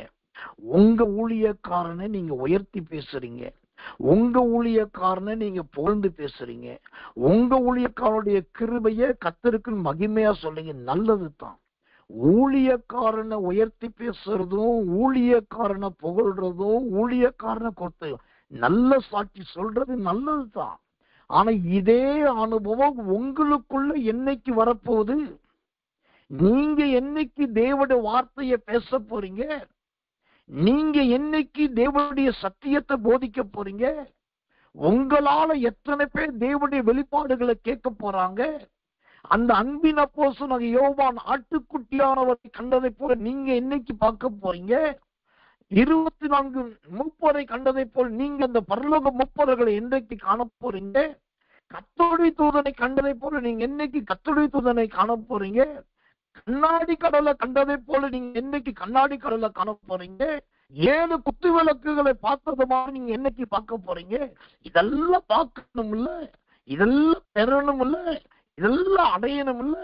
உங்க ஊழியக்காரனை நீங்க உயர்த்தி பேசுறீங்க, உங்க ஊழியக்காரனை நீங்க புகழ்ந்து பேசுறீங்க, உங்க ஊழியக்காரனுடைய கிருபைய கர்த்தருக்கு மகிமையா சொல்றீங்க, நல்லதுதான். ஊழியக்காரனை உயர்த்தி பேசுறதும், ஊழியக்காரனை புகழ்றதும், ஊழியக்காரனை கொடுத்து நல்ல சாட்சி சொல்றது நல்லதுதான். ஆனா இதே அனுபவம் உங்களுக்குள்ள என்னைக்கு வரப்போகுது? நீங்க என்னைக்கு தேவனுடைய வார்த்தையை பேச போறீங்க? நீங்க என்னைக்கு தேவனுடைய சத்தியத்தை போதிக்க போறீங்க? உங்களால எத்தனை பேர் தேவனுடைய வெளிப்பாடுகளை கேட்க போறாங்க? அந்த அன்பின் அப்போஸ்தலனாகிய யோவான் ஆட்டுக்குட்டியானவரை கண்டதை போல நீங்க என்னைக்கு பார்க்க போறீங்க? 24 மூப்பரை கண்டதை போல் நீங்க அந்த பரலோக மூப்பர்களை என்னைக்கு காண போறீங்க? கர்த்தருடைய தூதனை கண்டதை போல நீங்க என்னைக்கு கர்த்தருடைய தூதனை காண போறீங்க? கண்ணாடி கடலை கண்டதை போல நீங்க என்னைக்கு கண்ணாடி கடலை காண போறீங்க? 7 குத்து விளக்குகளை பார்த்தது மாதிரி நீங்க என்னைக்கு பார்க்க போறீங்க? இதெல்லாம் பார்க்கணும் இல்ல, இதெல்லாம் பெறணும் இல்ல, இதெல்லாம் அடையணும் இல்ல,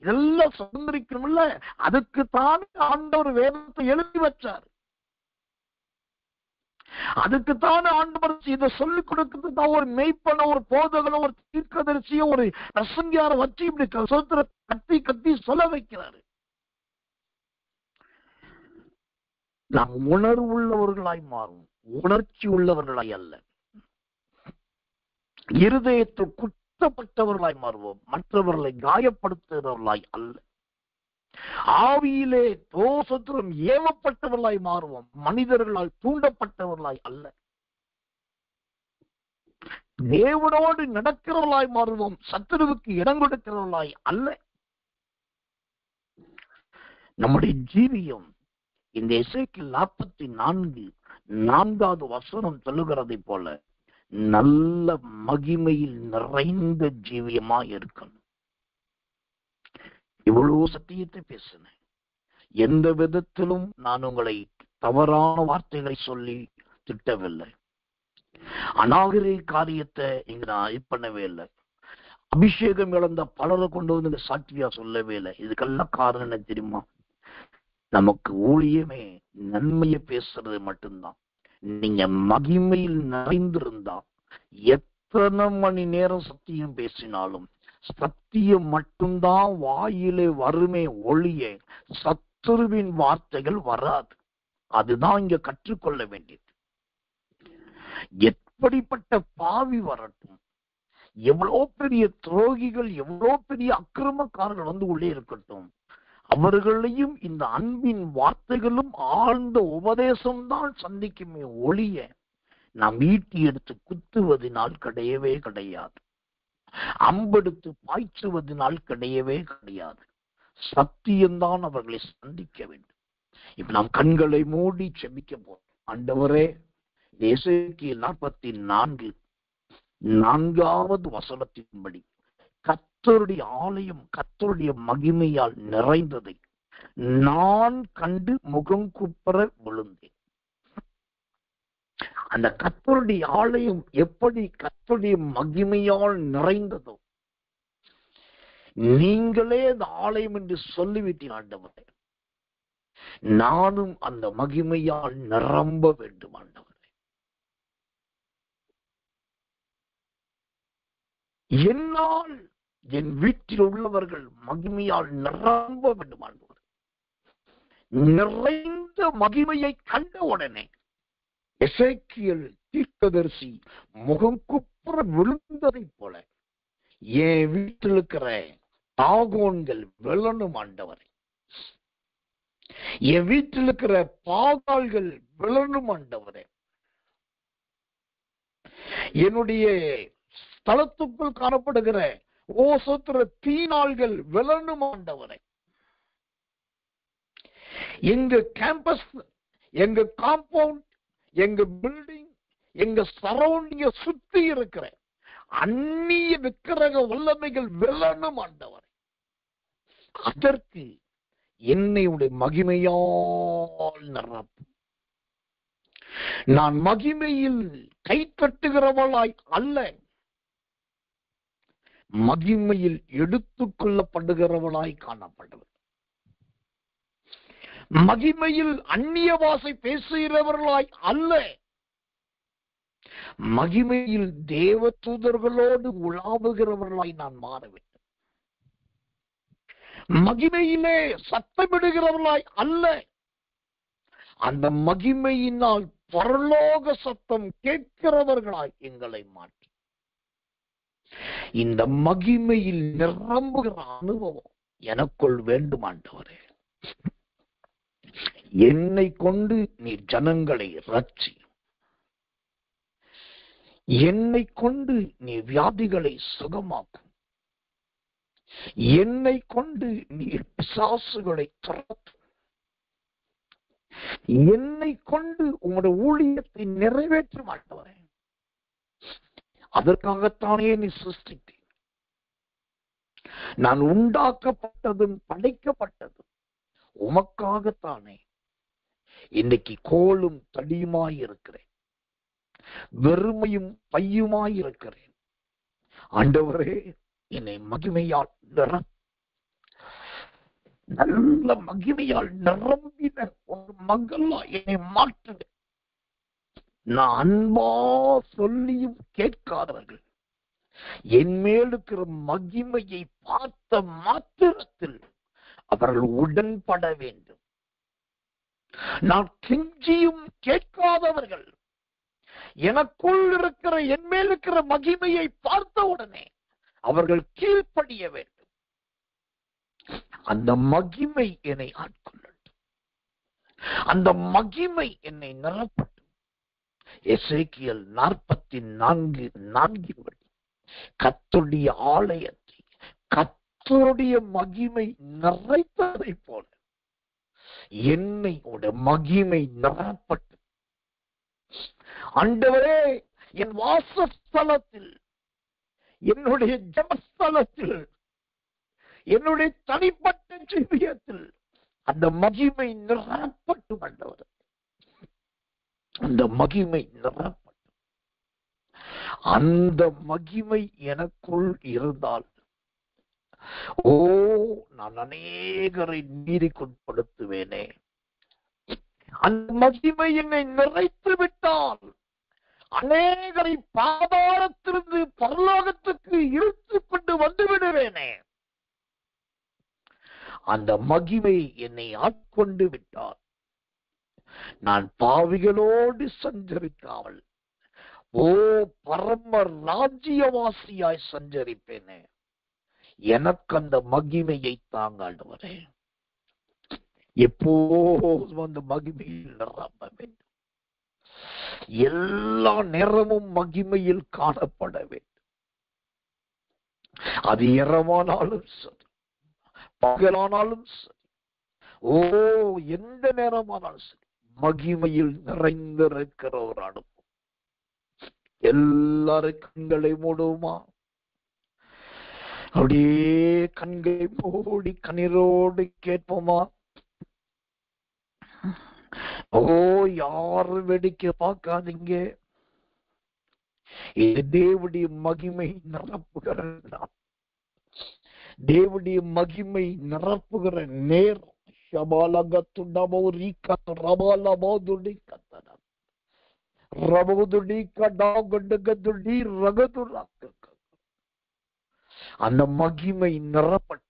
இதெல்லாம் சுதந்திரிக்கணும் இல்ல. அதுக்குத்தான் ஆண்டவர் வேதத்தை எழுதி வச்சார். அதுக்குத்தான் ஆண்டவர் இதை சொல்லிக் கொடுக்கிறது தான். ஒரு மெய்ப்பன, ஒரு போதகன, ஒரு தீர்க்கதரிசிய, ஒரு பிரசங்கியார வச்சு இப்படி சொத்திர கத்தி கத்தி சொல்ல வைக்கிறாரு. நாம் உணர்வுள்ளவர்களாய் மாறும், உணர்ச்சி உள்ளவர்களாய் அல்ல. இருதயத்தில் குற்றப்பட்டவர்களாய் மாறுவோம், மற்றவர்களை காயப்படுத்துகிறவர்களாய் அல்ல. ஆவியிலே தோசத்திரம் ஏவப்பட்டவர்களாய் மாறுவோம், மனிதர்களால் தூண்டப்பட்டவர்களாய் அல்ல. தேவனோடு நடக்கிறவர்களாய் மாறுவோம், சத்துருவுக்கு இடம் கொடுக்கிறவர்களாய் அல்ல. நம்முடைய ஜீவியம் இந்த எசேக்கியேல் 44:4 வசனம் சொல்லுகிறதை போல நல்ல மகிமையில் நிறைந்த ஜீவியமா இருக்கணும். இவ்வளவு சத்தியத்தை பேசினேன். எந்த விதத்திலும் நான் உங்களை தவறான வார்த்தைகளை சொல்லி திட்டவில்லை. அநாகரிக காரியத்தை இங்க நான் இது பண்ணவே இல்லை. அபிஷேகம் இழந்த பலரை கொண்டு வந்து சாட்சியா சொல்லவே இல்லை. இதுக்கெல்லாம் காரணம் என்ன தெரியுமா? நமக்கு ஊழியமே நன்மையை பேசுறது மட்டும்தான். நீங்க மகிமையில் நிறைந்திருந்தா எத்தனை மணி நேரம் சத்தியம் பேசினாலும் சத்தியம் மட்டும்தான் வாயிலே வருமே ஒழிய சத்துருவின் வார்த்தைகள் வராது. அதுதான் இங்க கற்றுக்கொள்ள வேண்டியது. எப்படிப்பட்ட பாவி வரட்டும், எவ்வளோ பெரிய துரோகிகள், எவ்வளோ பெரிய அக்கிரமக்காரர்கள் வந்து உள்ளே இருக்கட்டும், அவர்களையும் இந்த அன்பின் வார்த்தைகளும் ஆழ்ந்த உபதேசம்தான் சந்திக்குமே ஒழிய நாம் ஈட்டி எடுத்து குத்துவதனால் கிடையவே கிடையாது. அம்பெடுத்து பாய்ச்சுவதனால் கிடையவே கிடையாது. சத்தியம்தான் அவர்களை சந்திக்க வேண்டும். இப்ப நாம் கண்களை மூடி செபிக்க போறோம். ஆண்டவரே, எசேக்கியேல் 44:4 வசனத்தின்படி கர்த்தருடைய ஆலயம் கர்த்தருடைய மகிமையால் நிறைந்ததை நான் கண்டு முகம் குப்புற விழுந்தேன். அந்த கர்த்தருடைய ஆலயம் எப்படி கர்த்தருடைய மகிமையால் நிறைந்ததோ, நீங்களே அந்த ஆலயம் என்று சொல்லிவிட்டீர் ஆண்டவரே. நானும் அந்த மகிமையால் நிரம்ப வேண்டும் ஆண்டவரே. என்னால் என் வீட்டில் உள்ளவர்கள் மகிமையால் நிரம்ப வேண்டும் ஆண்டவரே. நிறைந்த மகிமையை கண்ட உடனே எசேக்கியேல் தீர்க்கதரிசி முகம் குப்புற விழுந்ததை போல என் வீட்டில் இருக்கிற தாகோன்கள் விழணும் ஆண்டவரே. என் வீட்டில் இருக்கிற பாகால்கள் விழணும் ஆண்டவரே. என்னுடைய ஸ்தலத்துக்குள் காணப்படுகிற ஓசோத்திர தீநாள்கள் விழணும் ஆண்டவரே. எங்க கேம்பஸ், எங்க காம்பவுண்ட், எங்க பில்டிங், எங்க சரௌண்டிங்க சுத்தி இருக்கிற அந்நிய விக்கிரக வல்லமைகள் விழணும் ஆண்டவரே. அதற்கு என்னுடைய மகிமையால் நிரப்பும். நான் மகிமையில் கை தட்டுகிறவளாய் அல்ல, மகிமையில் எடுத்துக் கொள்ளப்படுகிறவளாய் காணப்படுவது. மகிமையில் அந்நிய பாஷை பேசுகிறவர்களாய் அல்ல, மகிமையில் தேவ தூதர்களோடு உலாவுகிறவர்களாய் நான் மாற வேண்டும். மகிமையிலே சத்தமிடுகிறவர்களாய் அல்ல, அந்த மகிமையினால் பரலோக சத்தம் கேட்கிறவர்களாய் எங்களை மாற்றி இந்த மகிமையில் நிரம்புகிற அனுபவம் எனக்குள் வேண்டும் ஆண்டவரே. என்னை கொண்டு நீ ஜனங்களை ரட்சி, என்னை கொண்டு நீ வியாதிகளை சுகமாக்கும், என்னை கொண்டு நீ பிசாசுகளை துரத்து, என்னை கொண்டு உங்களுடைய ஊழியத்தை நிறைவேற்ற மாட்டவரே. அதற்காகத்தானே நீ சிருஷ்டித்தேன். நான் உண்டாக்கப்பட்டதும் படைக்கப்பட்டதும் உமக்காகத்தானே. இன்னைக்கு கோலும் தடியுமாய் இருக்கிறேன், வெறுமையும் பையுமாய் இருக்கிறேன். ஆண்டவரே, என்னை மகிமையால் நல்ல மகிமையால் நிரம்பின ஒரு மகளா என்னை மாற்றுங்க. நான் அன்பா சொல்லியும் கேட்காதவர்கள் என் மேல் இருக்கிற மகிமையை பார்த்த மாத்திரத்தில் அவர்கள் உடன்பட வேண்டும். நான் கெஞ்சியும் கேட்காதவர்கள் எனக்குள் இருக்கிற என் மேல் இருக்கிற மகிமையை பார்த்த உடனே அவர்கள் கீழ்ப்படிய வேண்டும். அந்த மகிமை என்னை ஆட்கொள்ளட்டும், அந்த மகிமை என்னை நிரப்பட்டும். எசேக்கியேல் 44:4 கர்த்தருடைய ஆலயத்தை கர்த்தருடைய மகிமை நிறைத்ததை போல என்னை உடைய மகிமை நிரப்பட்டும். ஆண்டவரே, என் வாசஸ்தலத்தில், என்னுடைய ஜெபஸ்தலத்தில், என்னுடைய தனிப்பட்ட ஜீவியத்தில் அந்த மகிமை நிரப்பட்டும். ஆண்டவரே, அந்த மகிமை நிரப்பட்டும். அந்த மகிமை எனக்குள் இருந்தால் நான் அநேகரை நீதிக்குட்படுத்துவேனே. அந்த மகிமை என்னை நிறைத்து விட்டால் அநேகரை பாதாளத்திலிருந்து பரலோகத்துக்கு இழுத்து கொண்டு வந்து விடுவேனே. அந்த மகிமை என்னை ஆட்கொண்டு விட்டால் நான் பாவிகளோடு சஞ்சரிக்காமல் பரம ராஜ்யவாசியாய் சஞ்சரிப்பேனே. எனக்கு அந்த மகிமையை தாங்க ஆண்டவரே. எப்போதும் அந்த மகிமையில் நிரம்ப வேண்டும். எல்லா நேரமும் மகிமையில் காணப்பட வேண்டும். அது இரவானாலும் சரி, பகலானாலும் சரி, எந்த நேரமானாலும் சரி, மகிமையில் நிறைந்திருக்கிற ஒரு அனுபவம். எல்லாரும் கண்களை மூடுமா? அப்படியே கண்களை மூடி கண்ணீரோடு கேட்போமா? யாரும் வேடிக்கை பார்க்காதீங்க. இது தேவனுடைய மகிமை நிரப்புகிற, தேவனுடைய மகிமை நிரப்புகிற நேரம். அந்த மகிமை நிரப்பட்டு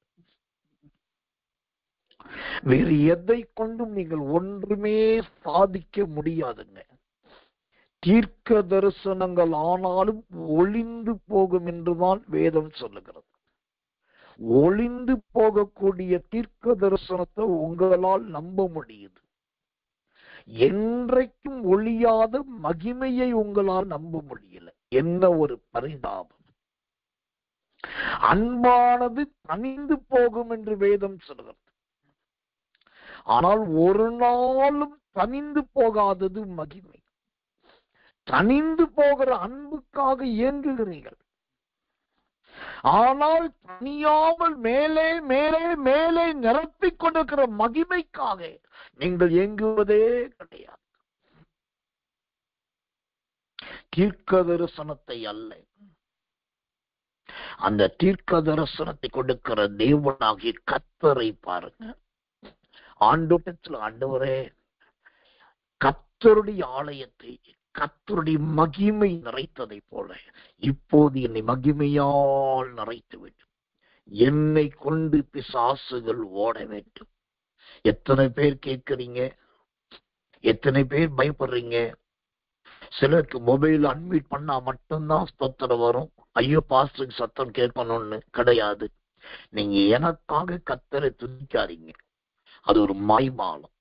வேறு எதை கொண்டும் நீங்கள் ஒன்றுமே சாதிக்க முடியாதுங்க. தீர்க்க தரிசனங்கள் ஆனாலும் ஒளிந்து போகும் என்றுதான் வேதம் சொல்லுகிறது. ஒளிந்து போகக்கூடிய தீர்க்க தரிசனத்தை உங்களால் நம்ப முடியுது. என்றைக்கும் ஒளியாத மகிமையை உங்களால் நம்ப முடியல. என்ன ஒரு பரிதாபம்! அன்பானது தனிந்து போகும் என்று வேதம் சொல்கிறது. ஆனால் ஒரு நாளும் தனிந்து போகாதது மகிமை. தனிந்து போகிற அன்புக்காக இயங்குகிறீர்கள். ஆனால் தனியாமல் மேலே மேலே மேலே நிரப்பிக் கொண்டிருக்கிற மகிமைக்காக நீங்கள் இயங்குவதே கிடையாது. தீர்க்க தரிசனத்தை அல்ல, அந்த தீர்க்க தரிசனத்தை கொடுக்கிற தேவனாகிய கர்த்தரை பாருங்க. ஆண்டவரே, கர்த்தருடைய ஆலயத்தை கர்த்தருடைய மகிமை நிறைத்ததை போல இப்போது என்னை மகிமையால் நிறைத்து வேண்டும். என்னை கொண்டு பிசாசுகள் ஓட வேண்டும். எத்தனை பேர் கேட்கிறீங்க? எத்தனை பேர் பயப்படுறீங்க? சிலருக்கு மொபைல் அன்மியூட் பண்ணா மட்டும்தான் ஸ்தோத்திரம் வரும். ஐயோ பாஸ்டருக்கு சத்தம் கேட்கணும்னு கிடையாது. நீங்க எனக்காக கர்த்தரை துதிக்காதீங்க, அது ஒரு மாய்மாலம்.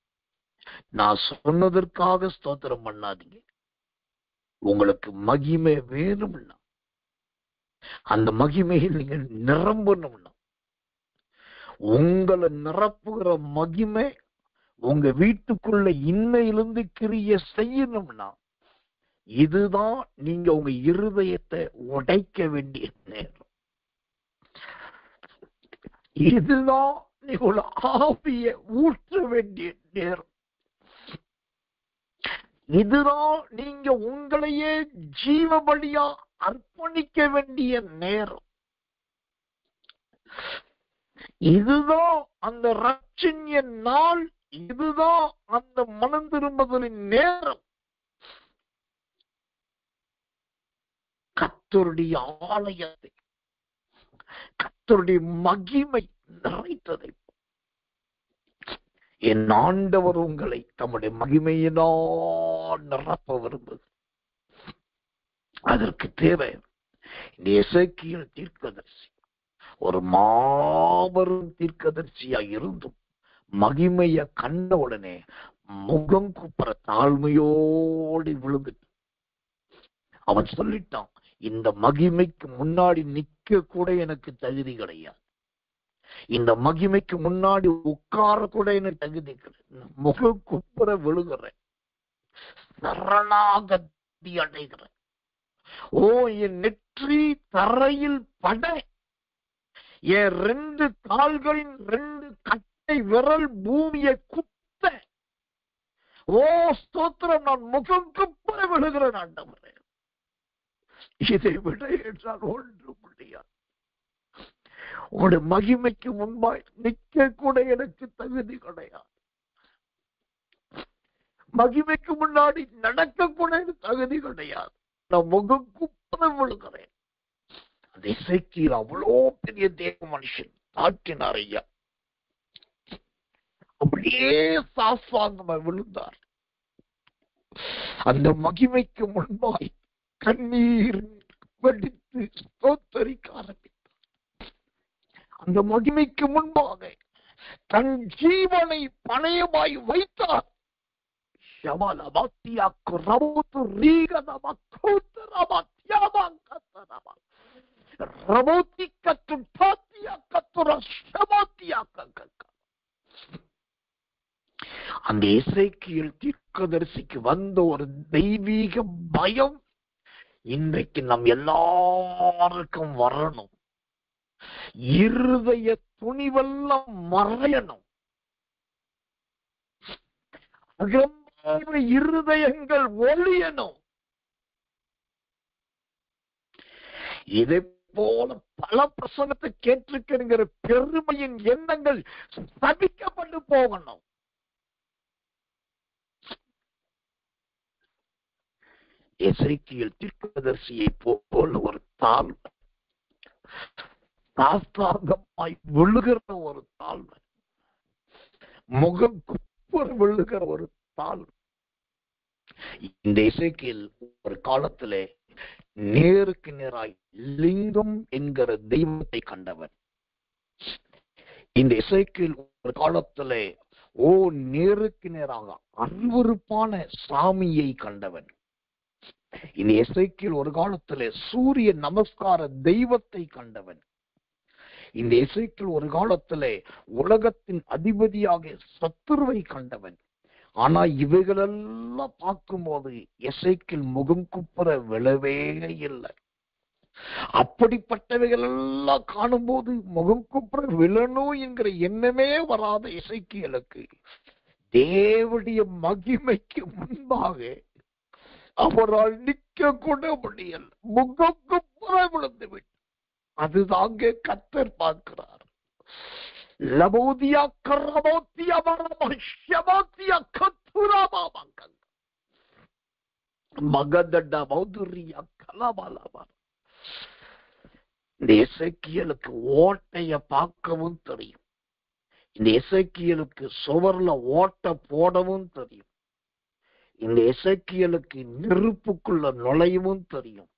நான் சொன்னதற்காக ஸ்தோத்திரம் பண்ணாதீங்க. உங்களுக்கு மகிமை வேணும்னா, அந்த மகிமையில் நீங்க நிரம்பணும்னா, உங்களை நிரப்புகிற மகிமை உங்க வீட்டுக்குள்ள இன்னையிலிருந்து கிரிய செய்யணும்னா, இதுதான் நீங்க உங்க இருதயத்தை உடைக்க வேண்டிய நேரம். இதுதான் நீங்க ஆவிய ஊற்ற வேண்டிய நேரம். இதுதான் நீங்க உங்களையே ஜீவபலியா அர்ப்பணிக்க வேண்டிய நேரம். இதுதான் அந்த ரட்சணிய நாள். இதுதான் அந்த மனம் திரும்புதலின் நேரம். கர்த்தருடைய ஆலயத்தை, கர்த்தருடைய மகிமை நிறைத்ததை என் ஆண்டவர் உங்களை தம்முடைய மகிமையினால் நிரப்ப விரும்புது. அதற்கு தேவை இந்த எசேக்கியேல் தீர்க்கதரிசி ஒரு மாபெரும் தீர்க்கதரிசியா இருந்தும் மகிமைய கண்ட உடனே முகம் குப்புற தாழ்மையோடு விழுந்துட்டு அவன் சொல்லிட்டான், இந்த மகிமைக்கு முன்னாடி நிக்க கூட எனக்கு தகுதி கிடையாது, இந்த மகிமைக்கு முன்னாடி உட்கார கூட எனக்கு தகுதி கிடையாது, முகம் குப்புற விழுகிறேன், சரணாகதி அடைகிறேன். ஓ, என் நெற்றி தரையில் பட, என் 2 கால்களின் 2 கட்டை விரல் பூமியை குத்த, ஓ ஸ்தோத்திரம், நான் முகம் குப்புற விழுகிறேன் ஆண்டவரே. இதை விட என்றால் ஒன்று முடியாது. உங்களுடைய மகிமைக்கு முன்பாய் நிக்க கூட எனக்கு தகுதி கிடையாது, மகிமைக்கு முன்னாடி நடக்க கூட எனக்கு தகுதி கிடையாது, நான் முகம் குப்புற விழுகிறேன். அந்த எசேக்கியேல் அவ்வளோ பெரிய தேவ மனுஷன், தாக்கினார் ஐயா, அப்படியே சாஸ்தாங்கமா விழுந்தார். அந்த மகிமைக்கு முன்பாய் கண்ணீர் வெடித்து ஸ்தோத்தரிக்க ஆரம்பித்தார். அந்த மகிமைக்கு முன்பாக தன் ஜீவனை பணயமாய் வைத்தார். அந்த எசேக்கியேல் தீர்க்கதரிசிக்கு வந்த ஒரு தெய்வீக பயம் இன்றைக்கு நம் எல்லாருக்கும் வரணும். இருதய துணிவெல்லாம் மறையணும். இருதயங்கள் ஒளியணும். இதை போல பல பிரசங்கத்தை கேட்டிருக்கிற பெருமையின் எண்ணங்கள் சபிக்கப்பட்டு போகணும். எசேக்கியேல் தீர்க்கதரிசியை போல ஒரு தாழ்மை, சாஸ்தாங்கமாய் விழுகிற ஒரு தாழ்மை, முகம் குப்புற விழுகிற ஒரு தாழ்மை. இந்த எசேக்கியேல் ஒரு காலத்திலே நேருக்கு நேராய் லிங்கம் என்கிற தெய்வத்தை கண்டவன். இந்த எசேக்கியேல் ஒரு காலத்திலே நேருக்கு நேராக அருவருப்பான சாமியை கண்டவன். இந்த எசேக்கியேல் ஒரு காலத்திலே சூரிய நமஸ்கார தெய்வத்தை கண்டவன். இந்த எசேக்கியேல் ஒரு காலத்திலே உலகத்தின் அதிபதியாக சத்துருவை கண்டவன். ஆனா இவைகளெல்லாம் பார்க்கும்போது எசேக்கியேல் முகம் குப்புற விழவே இல்லை. அப்படிப்பட்டவைகள் எல்லாம் காணும்போது முகம் குப்புற விழணும் என்கிற எண்ணமே வராத எசேக்கியேலுக்கு தேவனுடைய மகிமைக்கு முன்பாக அவரால் நிக்க கூட முடியல, முகம் குப்புற விழுந்து விட்டு. அதுதாங்க கர்த்தர் பார்க்கிறார். இந்த எசேக்கியேலுக்கு ஓட்டைய பார்க்கவும் தெரியும். இந்த எசேக்கியேலுக்கு சுவர்ல ஓட்ட போடவும் தெரியும். இந்த எசேக்கியேலுக்கு நெருப்புக்குள்ள நுழையவும் தெரியும்.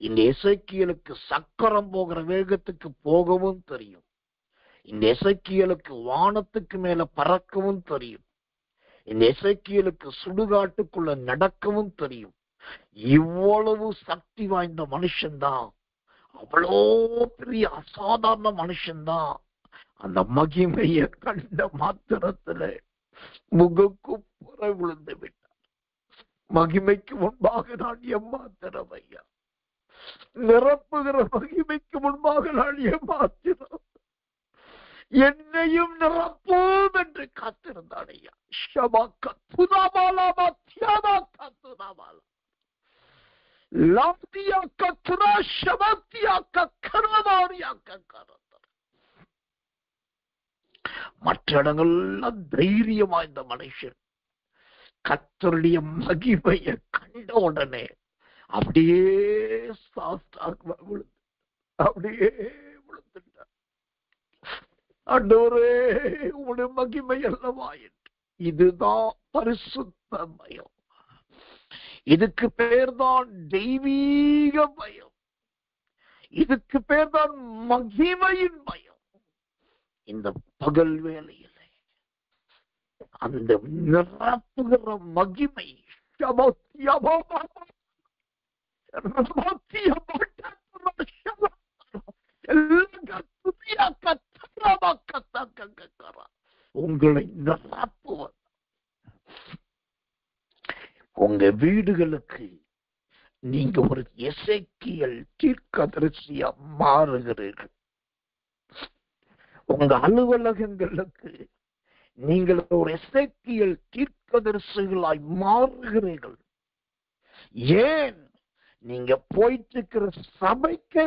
இந்த எசேக்கியேலுக்கு சக்கரம் போகிற வேகத்துக்கு போகவும் தெரியும். இந்த எசேக்கியேலுக்கு வானத்துக்கு மேல பறக்கவும் தெரியும். இந்த எசேக்கியேலுக்கு சுடுகாட்டுக்குள்ள நடக்கவும் தெரியும். இவ்வளவு சக்தி வாய்ந்த மனுஷன்தான், அவ்வளோ பெரிய அசாதாரண மனுஷன்தான். அந்த மகிமையை கண்ட மாத்திரத்துல முகக்குப்புற விழுந்து விட்டார். மகிமைக்கு முன்பாக நான் எம்மாத்திரம் ஐயா, நிரப்புகிற மகிமைக்கு முன்பாக நான் ஏமாத்திரம், என்னையும் நிரப்போம் என்று காத்திருந்தான் ஐயா. மற்ற இடங்கள்லாம் தைரியமா இந்த மனுஷன் கர்த்தருடைய மகிமையை கண்ட உடனே அப்படியே அப்படியே விழுந்துட்டார். ஆண்டவரே, உன்னுடைய மகிமை அல்லவா என்று. இதுதான் பரிசுத்த பயம். இதுக்கு பேர்தான் தெய்வீக பயம். இதுக்கு பேர்தான் மகிமையின் பயம். இந்த பகல் வேளையில அந்த நிரப்புகிற மகிமை உங்களை நிரப்புவது. உங்க வீடுகளுக்கு நீங்க ஒரு எசேக்கியேல் தீர்க்கதரிசியா மாறுகிறீர்கள். உங்க அலுவலகங்களுக்கு நீங்கள் ஒரு எசேக்கியேல் தீர்க்கதரிசிகளாய் மாறுகிறீர்கள். ஏன்? நீங்க போயிட்டு இருக்கிற சபைக்கு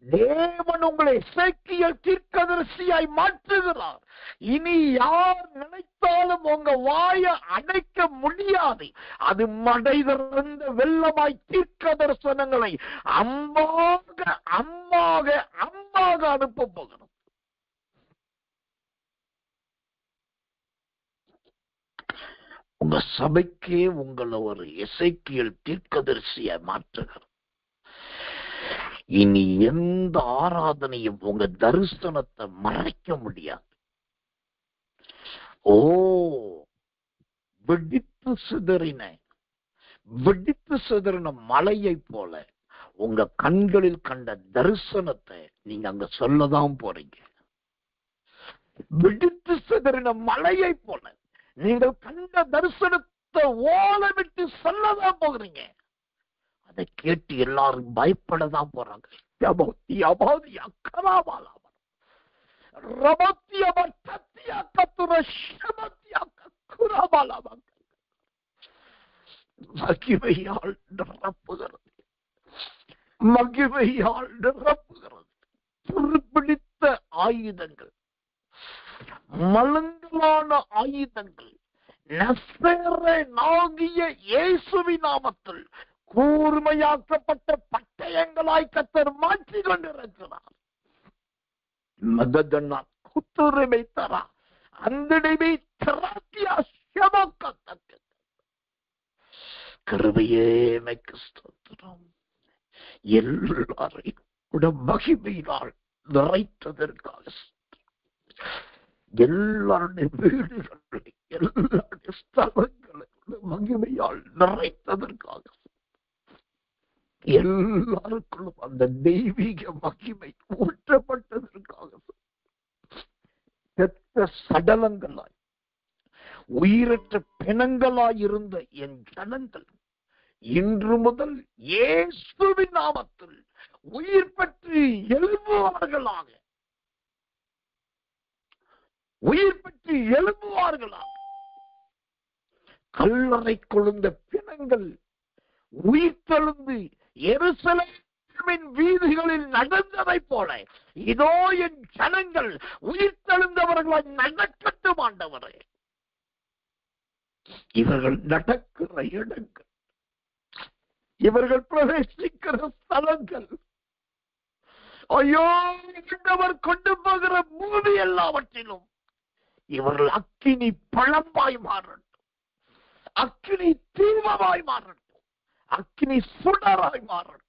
தேவன் உங்களை எசேக்கியேல் தீர்க்கதரிசியாய் மாற்றுகிறார். இனி யார் நினைத்தாலும் உங்க வாயை அடைக்க முடியாது. அது மடை திறந்த வெள்ளமாய் தீர்க்க தரிசனங்களை அம்மாக அம்மாக அம்மாக அனுப்ப போகிறோம். உங்க சபைக்கே உங்களை ஒரு எசேக்கியேல் தீர்க்கதரிசியை மாற்றுகிறார். இனி எந்த ஆராதனையும் உங்க தரிசனத்தை மறைக்க முடியாது. ஓ, வெடித்து சிதறின மலையை போல உங்க கண்களில் கண்ட தரிசனத்தை நீங்க அங்க சொல்லதான் போறீங்க. வெடித்து சிதறின மலையை போல நீங்கள் கண்ட தரிசனத்தை ஓல விட்டு சொல்லதான் போகிறீங்க. அதை கேட்டு எல்லாரும் பயப்படதான் போறாங்க. மகிமையால் நிரப்புகிறது, மகிமையால் நிரப்புகிறது. துருப்பிடித்த ஆயுதங்கள், மலங்களான ஆயுதங்கள் நசரேயனாகிய இயேசுவின் நாமத்தில் கூர்மையாக்கப்பட்ட பட்டயங்களாய் கர்த்தர் மாற்றிக் கொண்டிருக்கிறார். மததனா குத்துரிமை தரா அந்தடிமை திராட்டியா சமக்கத்தக்க கிருபையே மைக்கு ஸ்தோத்திரம். எல்லாரையும் கூட மகிமையினால் நிறைத்ததற்காக, எல்லாருடைய வீடுகளை எல்லாருடைய ஸ்தலங்களை மகிமையால் நிறைத்ததற்காக, எல்லாருக்குள்ளும் அந்த தெய்வீக மகிமை ஊற்றப்பட்டதற்காக, பெற்ற சடலங்களாய் உயிரற்ற பிணங்களாய் இருந்த என் ஜனங்கள் இன்று முதல் இயேசுவின் நாமத்தில் உயிர் பெற்று எழும்புவார்களாக, உயிர் பெற்று எழும்புவார்களாக. கல்லறை கொழுந்த பிணங்கள் உயிர் தெழுந்து எருசலேமின் வீதிகளில் நடந்ததை போல இதோ என் ஜனங்கள் உயிர் தெழுந்தவர்களாய் நடக்கட்டும் ஆண்டவரே. இவர்கள் நடக்கிற இடங்கள், இவர்கள் பிரவேசிக்கிற ஸ்தலங்கள், ஐயோ ஆண்டவர் கொண்டு போகிற பூமி எல்லாவற்றிலும் இவர்கள் அக்கினி பழமாய் மாறட்டும், அக்கினி தீபமாய் மாறட்டும், அக்கினி சுடராய் மாறட்டும்.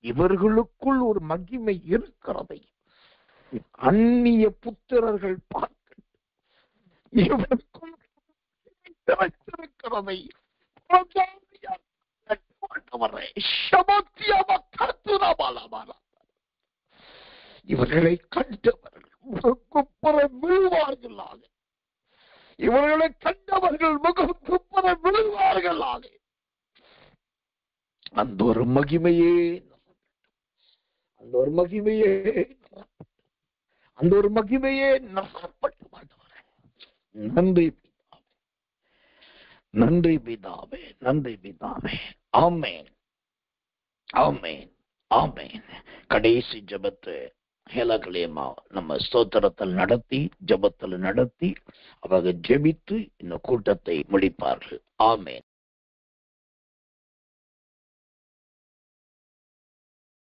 இவர்களுக்குள் ஒரு மகிமை இருக்கிறதை அந்நிய புத்திரர்கள் பார்க்க இவருக்குள் இருக்கிறதை இவர்களை கண்டவர்கள் முகக்குப்புற விழுவார்களாக. இவர்களை கண்டவர்கள் முகக்குப்புற விழுவார்களாக. அந்த ஒரு மகிமையே நிரப்பட்டு மாட்டவரே. நன்றி பிதாவே. ஆமென், ஆமென், ஆமென். கடைசி ஜெபத்தை ஹேலகலேமா நம்ம ஸ்தோத்திரத்தில் நடத்தி, ஜெபத்தில் நடத்தி, அவங்க ஜெபித்து இந்த கூட்டத்தை முடிப்பார்கள். ஆமென்.